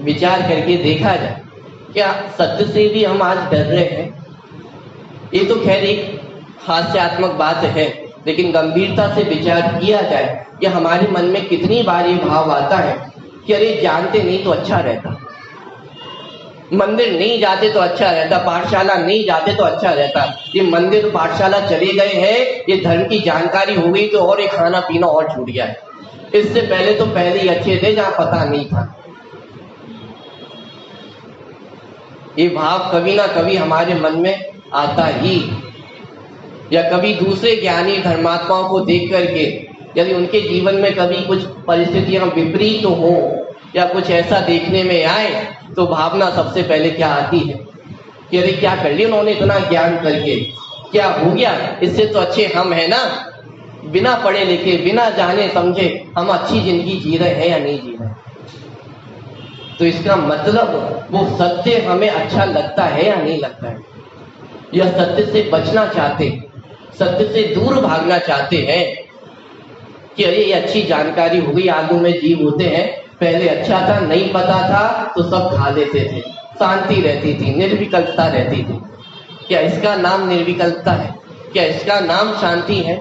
विचार करके देखा जाए, क्या सत्य से भी हम आज डर रहे हैं? ये तो खैर एक हास्यात्मक बात है, लेकिन गंभीरता से विचार किया जाए कि हमारे मन में कितनी बार ये भाव आता है कि अरे जानते नहीं तो अच्छा रहता, मंदिर नहीं जाते तो अच्छा रहता, पाठशाला नहीं जाते तो अच्छा रहता। ये मंदिर पाठशाला चले गए हैं, ये धर्म की जानकारी हो गई तो और ये खाना पीना और छूट गया है। इससे पहले तो पहले ही अच्छे थे जहां पता नहीं था। ये भाव कभी ना कभी हमारे मन में आता ही, या कभी दूसरे ज्ञानी धर्मात्माओं को देख करके यदि उनके जीवन में कभी कुछ परिस्थितियां विपरीत हो या कुछ ऐसा देखने में आए तो भावना सबसे पहले क्या आती है कि अरे क्या कर लिया उन्होंने इतना ज्ञान करके, क्या हो गया, इससे तो अच्छे हम है ना, बिना पढ़े लिखे बिना जाने समझे हम अच्छी जिंदगी जी रहे हैं या नहीं जी रहे। तो इसका मतलब वो सत्य हमें अच्छा लगता है या नहीं लगता है, या सत्य से बचना चाहते, सत्य से दूर भागना चाहते हैं कि अरे ये अच्छी जानकारी हो गई, आलू में जीव होते हैं, पहले अच्छा था, नहीं पता था तो सब खा लेते थे, शांति रहती थी, निर्विकल्पता रहती थी। क्या इसका नाम निर्विकल्पता है? क्या इसका नाम शांति है?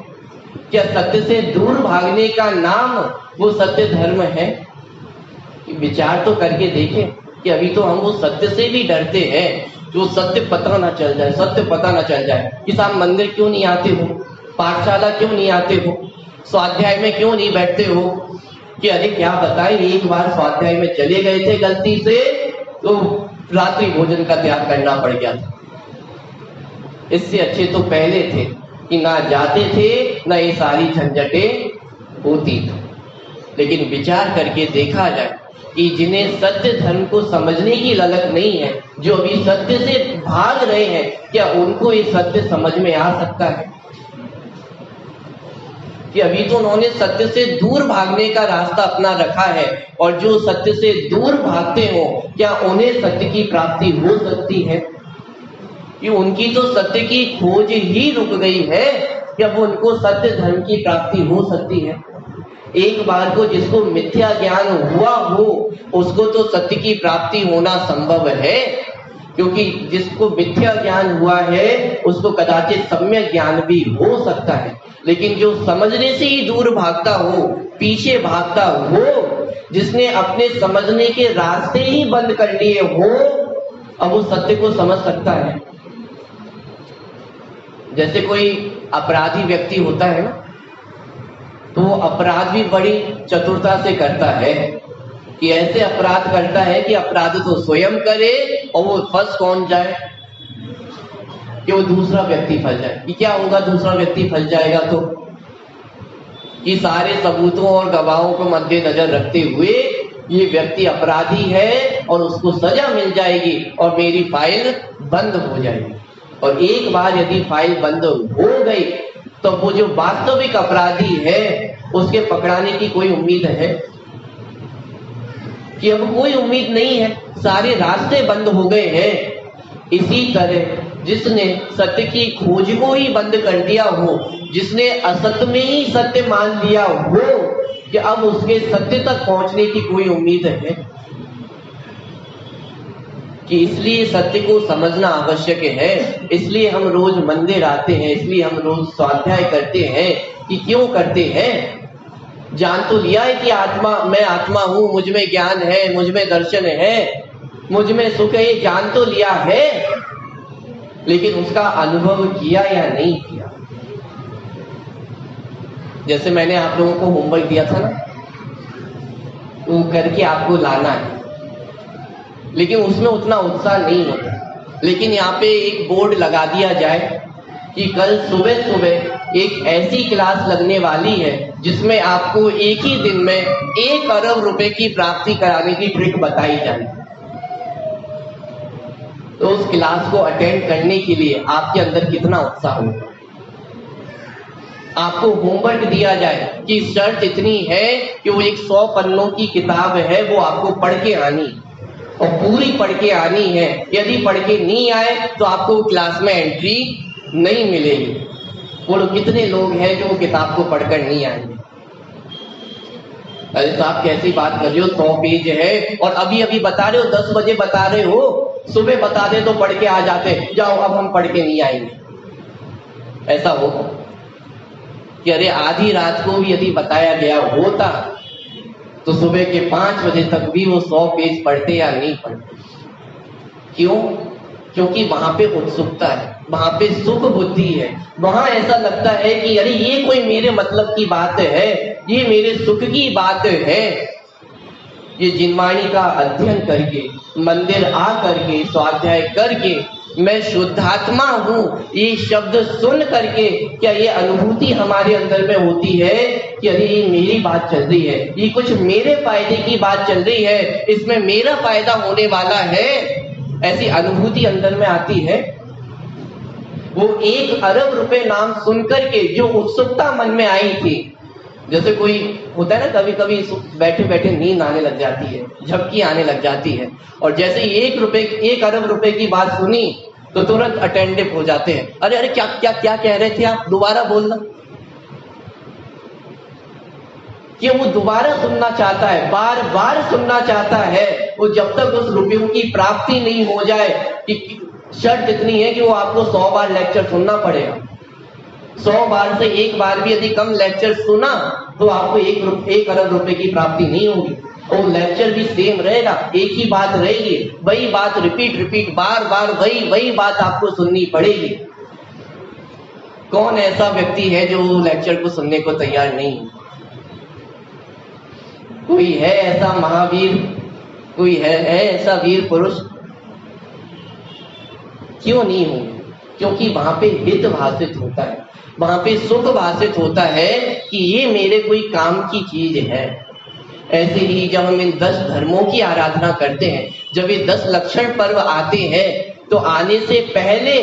क्या सत्य से दूर भागने का नाम वो सत्य धर्म है? विचार तो करके देखें कि अभी तो हम वो सत्य से भी डरते हैं, जो सत्य पता ना चल जाए, सत्य पता ना चल जाए कि साहब मंदिर क्यों नहीं आते हो, पाठशाला क्यों नहीं आते हो, स्वाध्याय में क्यों नहीं बैठते हो? कि अरे क्या बताएं, एक बार स्वाध्याय में चले गए थे गलती से तो रात्रि भोजन का त्याग करना पड़ गया था। इससे अच्छे तो पहले थे कि ना जाते थे, ना ये सारी झंझटें होती थी। लेकिन विचार करके देखा जाए कि जिन्हें सत्य धर्म को समझने की ललक नहीं है, जो अभी सत्य से भाग रहे हैं, क्या उनको ये सत्य समझ में आ सकता है? कि अभी तो उन्होंने सत्य से दूर भागने का रास्ता अपना रखा है, और जो सत्य से दूर भागते हो क्या उन्हें सत्य की प्राप्ति हो सकती है? कि उनकी तो सत्य की खोज ही रुक गई है, क्या वो उनको सत्य धर्म की प्राप्ति हो सकती है? एक बार को जिसको मिथ्या ज्ञान हुआ हो उसको तो सत्य की प्राप्ति होना संभव है, क्योंकि जिसको मिथ्या ज्ञान हुआ है उसको कदाचित सम्यक ज्ञान भी हो सकता है। लेकिन जो समझने से ही दूर भागता हो, पीछे भागता हो, जिसने अपने समझने के रास्ते ही बंद कर लिए हो, अब वो सत्य को समझ सकता है? जैसे कोई अपराधी व्यक्ति होता है ना, तो वो अपराध भी बड़ी चतुरता से करता है कि ऐसे अपराध करता है कि अपराध तो स्वयं करे और वो फंस कौन जाए, कि वो दूसरा व्यक्ति फंस जाए। कि क्या होगा दूसरा व्यक्ति फंस जाएगा तो? कि सारे सबूतों और गवाहों को मद्देनजर रखते हुए ये व्यक्ति अपराधी है और उसको सजा मिल जाएगी और मेरी फाइल बंद हो जाएगी। और एक बार यदि फाइल बंद हो गई तो वो जो वास्तविक अपराधी है उसके पकड़ाने की कोई उम्मीद है? कि अब कोई उम्मीद नहीं है, सारे रास्ते बंद हो गए हैं। इसी तरह जिसने सत्य की खोज को ही बंद कर दिया हो, जिसने असत्य में ही सत्य मान लिया हो कि अब उसके सत्य तक पहुंचने की कोई उम्मीद है? कि इसलिए सत्य को समझना आवश्यक है, इसलिए हम रोज मंदिर आते हैं, इसलिए हम रोज स्वाध्याय करते हैं। कि क्यों करते हैं? जान तो लिया है कि आत्मा, मैं आत्मा हूं, मुझ में ज्ञान है, मुझ में दर्शन है, मुझ में सुख है, ये जान तो लिया है, लेकिन उसका अनुभव किया या नहीं किया? जैसे मैंने आप लोगों को होमवर्क दिया था ना, वो करके आपको लाना है, लेकिन उसमें उतना उत्साह नहीं होता। लेकिन यहाँ पे एक बोर्ड लगा दिया जाए कि कल सुबह सुबह एक ऐसी क्लास लगने वाली है जिसमें आपको एक ही दिन में 1 अरब रुपए की प्राप्ति कराने की ट्रिक बताई जाए। तो उस क्लास को अटेंड करने के लिए आपके अंदर कितना उत्साह होगा। आपको होमवर्क दिया जाए कि शर्त इतनी है कि वो 100 पन्नों की किताब है, वो आपको पढ़ के आनी और पूरी पढ़ के आनी है। यदि पढ़ के नहीं आए तो आपको क्लास में एंट्री नहीं मिलेगी। बोलो कितने लोग हैं जो किताब को पढ़कर नहीं आएंगे। अरे साहब कैसी बात कर रहे हो, 100 पेज है और अभी अभी बता रहे हो, 10 बजे बता रहे हो, सुबह बता दे तो पढ़ के आ जाते। जाओ अब हम पढ़ के नहीं आएंगे। ऐसा होगा कि अरे आधी रात को भी यदि बताया गया होता तो सुबह के 5 बजे तक भी वो 100 पेज पढ़ते या नहीं पढ़ते। क्यों? क्योंकि वहां पे उत्सुकता है, वहां पे सुख बुद्धि है, वहां ऐसा लगता है कि अरे ये कोई मेरे मतलब की बात है, ये मेरे सुख की बात है। ये जिनवाणी का अध्ययन करके, मंदिर आ करके, स्वाध्याय करके मैं शुद्धात्मा हूं, ये शब्द सुन करके क्या ये अनुभूति हमारे अंदर में होती है कि अरे ये मेरी बात चल रही है, ये कुछ मेरे फायदे की बात चल रही है, इसमें मेरा फायदा होने वाला है, ऐसी अनुभूति अंदर में आती है। वो 1 अरब रुपए नाम सुन करके जो उत्सुकता मन में आई थी, जैसे कोई होता है ना, कभी कभी बैठे बैठे नींद आने लग जाती है, झपकी आने लग जाती है, और जैसे 1 अरब रुपए की बात सुनी तो तुरंत अटेंटिव हो जाते हैं। अरे अरे क्या क्या क्या कह रहे थे आप, दोबारा बोलना। कि वो दोबारा सुनना चाहता है, बार बार सुनना चाहता है। वो जब तक उस रुपयों की प्राप्ति नहीं हो जाए, कि शर्त इतनी है कि वो आपको 100 बार लेक्चर सुनना पड़ेगा। 100 बार से 1 बार भी यदि कम लेक्चर सुना तो आपको 1 अरब रुपए की प्राप्ति नहीं होगी। और लेक्चर भी सेम रहेगा, एक ही बात रहेगी, वही बात रिपीट बार बार वही बात आपको सुननी पड़ेगी। कौन ऐसा व्यक्ति है जो लेक्चर को सुनने को तैयार नहीं है? कोई है ऐसा महावीर, कोई है ऐसा वीर पुरुष? क्यों नहीं होंगे? क्योंकि वहां पे हित भाषित होता है, वहां पे सुख भाषित होता है कि ये मेरे कोई काम की चीज है। ऐसे ही जब हम इन 10 धर्मों की आराधना करते हैं, जब ये 10 लक्षण पर्व आते हैं, तो आने से पहले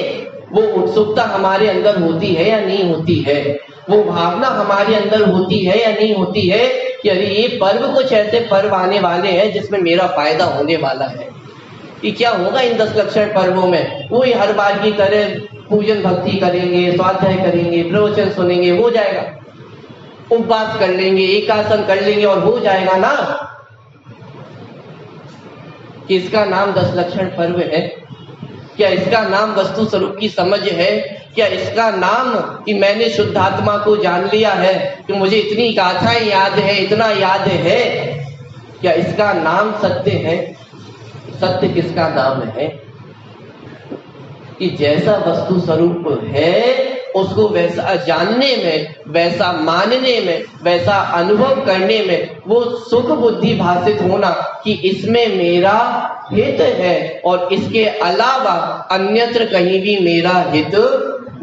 वो उत्सुकता हमारे अंदर होती है या नहीं होती है? वो भावना हमारे अंदर होती है या नहीं होती है कि अरे ये पर्व, कुछ ऐसे पर्व आने वाले हैं जिसमें मेरा फायदा होने वाला है। कि क्या होगा इन 10 लक्षण पर्वों में? वो हर बार की तरह पूजन भक्ति करेंगे, स्वाध्याय करेंगे, प्रवचन सुनेंगे, हो जाएगा। उपवास कर लेंगे, एकासन कर लेंगे और हो जाएगा ना। कि इसका नाम 10 लक्षण पर्व है? क्या इसका नाम वस्तु स्वरूप की समझ है? क्या इसका नाम कि मैंने शुद्धात्मा को जान लिया है, कि मुझे इतनी गाथाएं याद है, इतना याद है? क्या इसका नाम सत्य है? सत्य किसका नाम है? कि जैसा वस्तु स्वरूप है उसको वैसा जानने में, वैसा मानने में, वैसा अनुभव करने में वो सुख बुद्धि भाषित होना कि इसमें मेरा हित है और इसके अलावा अन्यत्र कहीं भी मेरा हित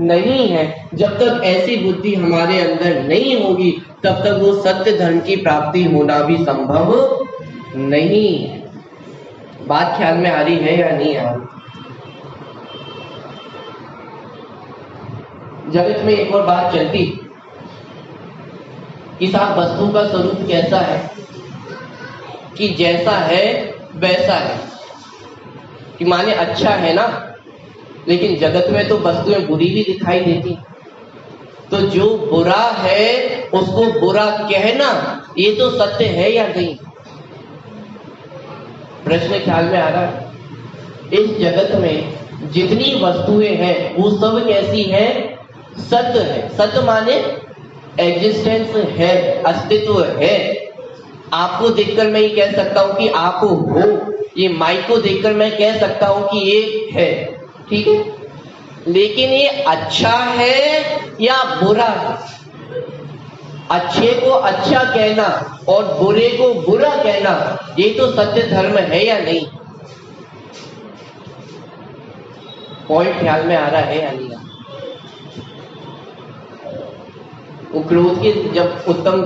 नहीं है। जब तक ऐसी बुद्धि हमारे अंदर नहीं होगी तब तक वो सत्य धर्म की प्राप्ति होना भी संभव नहीं है। बात ख्याल में आ रही है या नहीं आ रही? जगत में एक और बात चलती कि साहब वस्तु का स्वरूप कैसा है? कि जैसा है वैसा है। कि माने अच्छा है ना, लेकिन जगत में तो वस्तुएं बुरी भी दिखाई देती। तो जो बुरा है उसको बुरा कहना ये तो सत्य है या नहीं? प्रश्न ख्याल में आ रहा है? इस जगत में जितनी वस्तुएं हैं वो सब कैसी है? सत्य है। सत्य माने एग्जिस्टेंस है, अस्तित्व है। आपको देखकर मैं ये कह सकता हूं कि आप हो, ये माइक को देखकर मैं कह सकता हूं कि ये है, ठीक है। लेकिन ये अच्छा है या बुरा है? अच्छे को अच्छा कहना और बुरे को बुरा कहना ये तो सत्य धर्म है या नहीं? पॉइंट ख्याल में आ रहा है या नहीं? वो क्रोध के जब उत्तम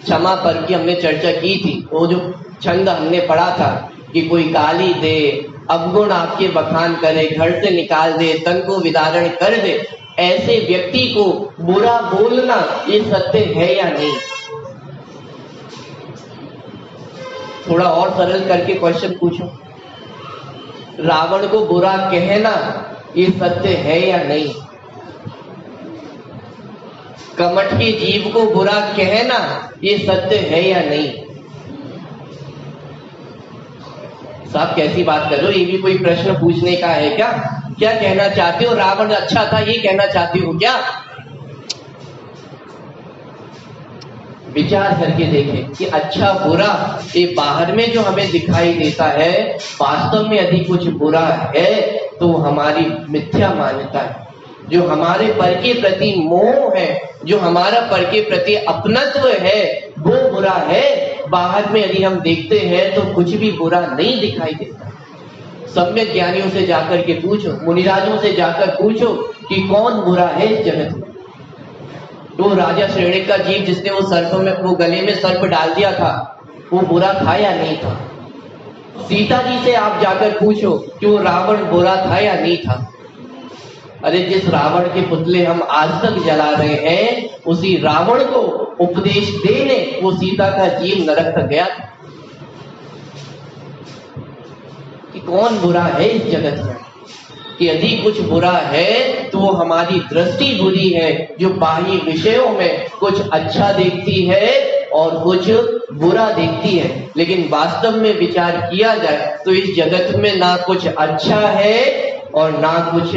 क्षमा पर की हमने चर्चा की थी, वो जो छंद हमने पढ़ा था कि कोई गाली दे, अवगुण आपके बखान करे, घर से निकाल दे, तन को विदारण कर दे, ऐसे व्यक्ति को बुरा बोलना ये सत्य है या नहीं? थोड़ा और सरल करके क्वेश्चन पूछो, रावण को बुरा कहना ये सत्य है या नहीं? कमठ के जीव को बुरा कहना ये सत्य है या नहीं? साहब कैसी बात कर रहे हो, ये भी कोई प्रश्न पूछने का है क्या? क्या कहना चाहते हो? रावण अच्छा था ये कहना चाहते हो क्या? विचार करके देखें कि अच्छा बुरा ये बाहर में जो हमें दिखाई देता है, वास्तव में यदि कुछ बुरा है तो हमारी मिथ्या मान्यता है, जो हमारे पर के प्रति मोह है, जो हमारा पर के प्रति अपनत्व है, वो बुरा है। बाहर में यदि हम देखते हैं तो कुछ भी बुरा नहीं दिखाई देता। सम्यक ज्ञानियों से जाकर के पूछो, मुनिराजों से जाकर पूछो कि कौन बुरा है इस जगत में। तो राजा श्रेणी का जीव जिसने वो सर्प में, वो गले में सर्प डाल दिया था, वो बुरा था या नहीं था? सीता जी से आप जाकर पूछो कि वो रावण बुरा था या नहीं था? अरे जिस रावण के पुतले हम आज तक जला रहे हैं, उसी रावण को उपदेश देने वो सीता का जीव नरक तक गया था। कि कौन बुरा है इस जगत में? कि यदि कुछ बुरा है तो वो हमारी दृष्टि बुरी है, जो बाह्य विषयों में कुछ अच्छा देखती है और कुछ बुरा देखती है। लेकिन वास्तव में विचार किया जाए तो इस जगत में ना कुछ अच्छा है और ना कुछ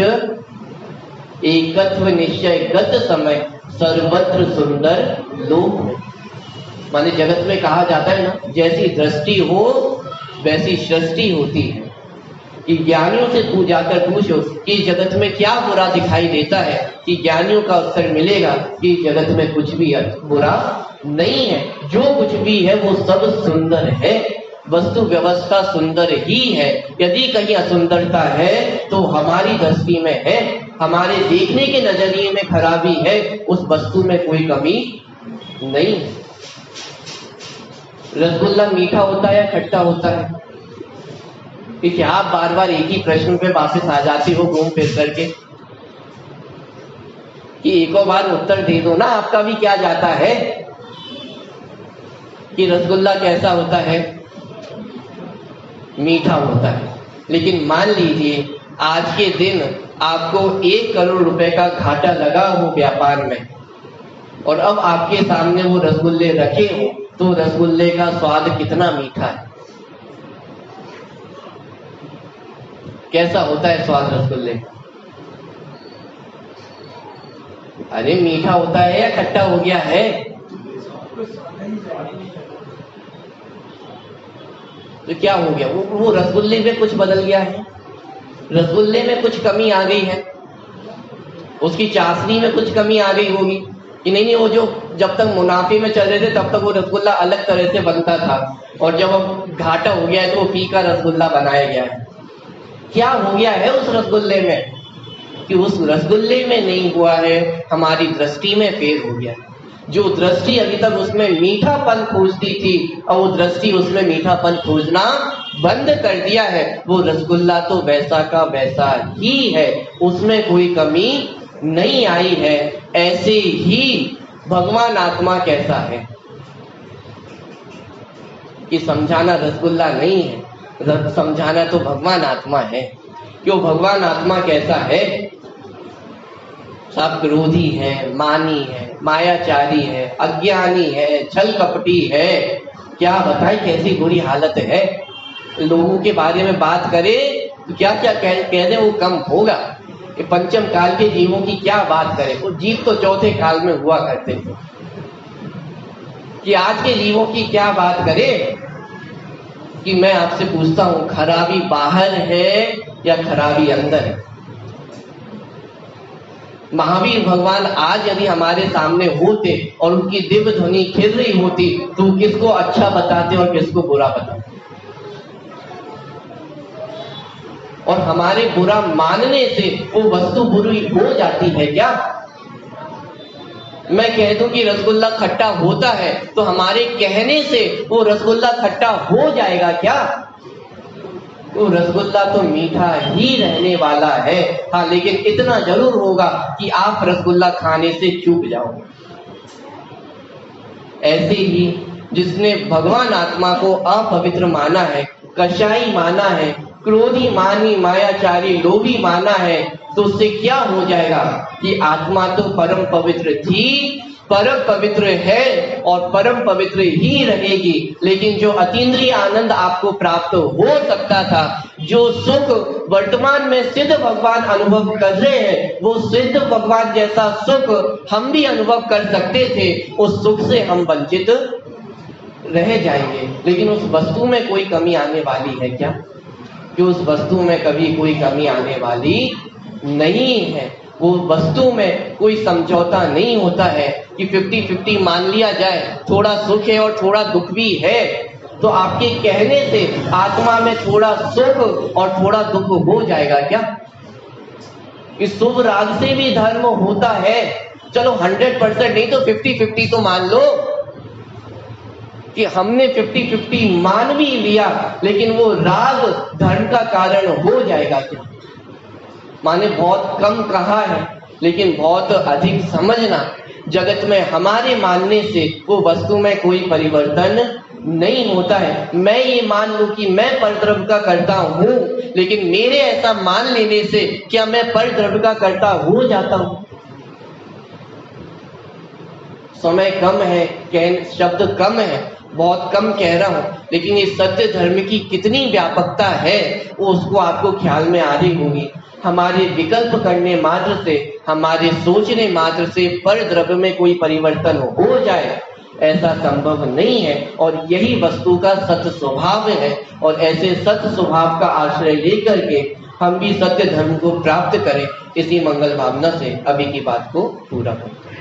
एकत्व निश्चय गत समय सर्वत्र सुंदर लोक। माने जगत में कहा जाता है ना, जैसी दृष्टि हो वैसी सृष्टि होती है। कि ज्ञानियों से जाकर पूछो कि जगत में क्या बुरा दिखाई देता है, कि ज्ञानियों का उत्तर मिलेगा कि जगत में कुछ भी बुरा नहीं है, जो कुछ भी है वो सब सुंदर है। वस्तु व्यवस्था सुंदर ही है। यदि कहीं असुंदरता है तो हमारी दृष्टि में है, हमारे देखने के नजरिए में खराबी है, उस वस्तु में कोई कमी नहीं। रसगुल्ला मीठा होता है या खट्टा होता है? कि क्या आप बार बार एक ही प्रश्न पे वापस आ जाती हो घूम फिर करके? कि एक और बार उत्तर दे दो ना, आपका भी क्या जाता है? कि रसगुल्ला कैसा होता है? मीठा होता है। लेकिन मान लीजिए आज के दिन आपको 1 करोड़ रुपए का घाटा लगा हो व्यापार में, और अब आपके सामने वो रसगुल्ले रखे हो, तो रसगुल्ले का स्वाद कितना मीठा है? कैसा होता है स्वाद रसगुल्ले? अरे मीठा होता है या खट्टा हो गया है? तो क्या हो गया? वो रसगुल्ले में कुछ बदल गया है, रसगुल्ले में कुछ कमी आ गई है, उसकी चाशनी में कुछ कमी आ गई होगी कि नहीं। वो जो जब तक मुनाफे में चल रहे थे तब तक वो रसगुल्ला अलग तरह से बनता था, और जब अब घाटा हो गया है तो वो फीका रसगुल्ला बनाया गया है। क्या हो गया है उस रसगुल्ले में? कि उस रसगुल्ले में नहीं हुआ है, हमारी दृष्टि में फेर हो गया। जो दृष्टि अभी तक उसमें मीठापन खोजती थी, और वो दृष्टि उसमें मीठापन खोजना बंद कर दिया है। वो रसगुल्ला तो वैसा का वैसा ही है, उसमें कोई कमी नहीं आई है। ऐसे ही भगवान आत्मा कैसा है? कि समझाना रसगुल्ला नहीं है, समझाना तो भगवान आत्मा है। क्यों? भगवान आत्मा कैसा है? सब क्रोधी है, मानी है, मायाचारी है, अज्ञानी है, छल कपटी है। क्या बताए कैसी बुरी हालत है। लोगों के बारे में बात करे तो क्या क्या कह दे वो कम होगा। ये पंचम काल के जीवों की क्या बात करे, वो जीव तो चौथे काल में हुआ करते थे। कि आज के जीवों की क्या बात करे। कि मैं आपसे पूछता हूं, खराबी बाहर है या खराबी अंदर है? महावीर भगवान आज यदि हमारे सामने होते और उनकी दिव्य ध्वनि खिल रही होती तो किसको अच्छा बताते और किसको बुरा बताते? और हमारे बुरा मानने से वो वस्तु बुरी हो जाती है क्या? मैं कह दूं कि रसगुल्ला खट्टा होता है तो हमारे कहने से वो रसगुल्ला खट्टा हो जाएगा क्या? वो रसगुल्ला तो मीठा ही रहने वाला है। हाँ, लेकिन इतना जरूर होगा कि आप रसगुल्ला खाने से चूक जाओगे। ऐसे ही जिसने भगवान आत्मा को अपवित्र माना है, कषाई माना है, क्रोधी, मानी, मायाचारी, लोभी माना है, तो उससे क्या हो जाएगा कि आत्मा तो परम पवित्र थी, परम पवित्र है और परम पवित्र ही रहेगी। लेकिन जो अतीन्द्रिय आनंद आपको प्राप्त हो सकता था, जो सुख वर्तमान में सिद्ध भगवान अनुभव कर रहे हैं, वो सिद्ध भगवान जैसा सुख हम भी अनुभव कर सकते थे, उस सुख से हम वंचित रह जाएंगे। लेकिन उस वस्तु में कोई कमी आने वाली है क्या? कि उस वस्तु में कभी कोई कमी आने वाली नहीं है। वो वस्तु में कोई समझौता नहीं होता है कि 50-50 मान लिया जाए, थोड़ा सुख है और थोड़ा दुख भी है, तो आपके कहने से आत्मा में थोड़ा सुख और थोड़ा दुख हो जाएगा क्या? इस शुभ राग से भी धर्म होता है। चलो 100% नहीं तो 50-50 तो मान लो कि हमने 50-50 मान भी लिया, लेकिन वो राग धर्म का कारण हो जाएगा क्या? माने बहुत कम कहा है, लेकिन बहुत अधिक समझना। जगत में हमारे मानने से वो वस्तु में कोई परिवर्तन नहीं होता है। मैं ये मान लूं कि मैं परद्रव्य का कर्ता हूं, लेकिन मेरे ऐसा मान लेने से क्या मैं परद्रव्य का कर्ता हो जाता हूं? समय कम है, शब्द कम है, बहुत कम कह रहा हूं, लेकिन ये सत्य धर्म की कितनी व्यापकता है वो उसको आपको ख्याल में आ रही होगी। हमारे विकल्प करने मात्र से, हमारे सोचने मात्र से पर द्रव्य में कोई परिवर्तन हो जाए, ऐसा संभव नहीं है। और यही वस्तु का सत्य स्वभाव है। और ऐसे सत्य स्वभाव का आश्रय लेकर के हम भी सत्य धर्म को प्राप्त करें, इसी मंगल भावना से अभी की बात को पूरा करते हैं।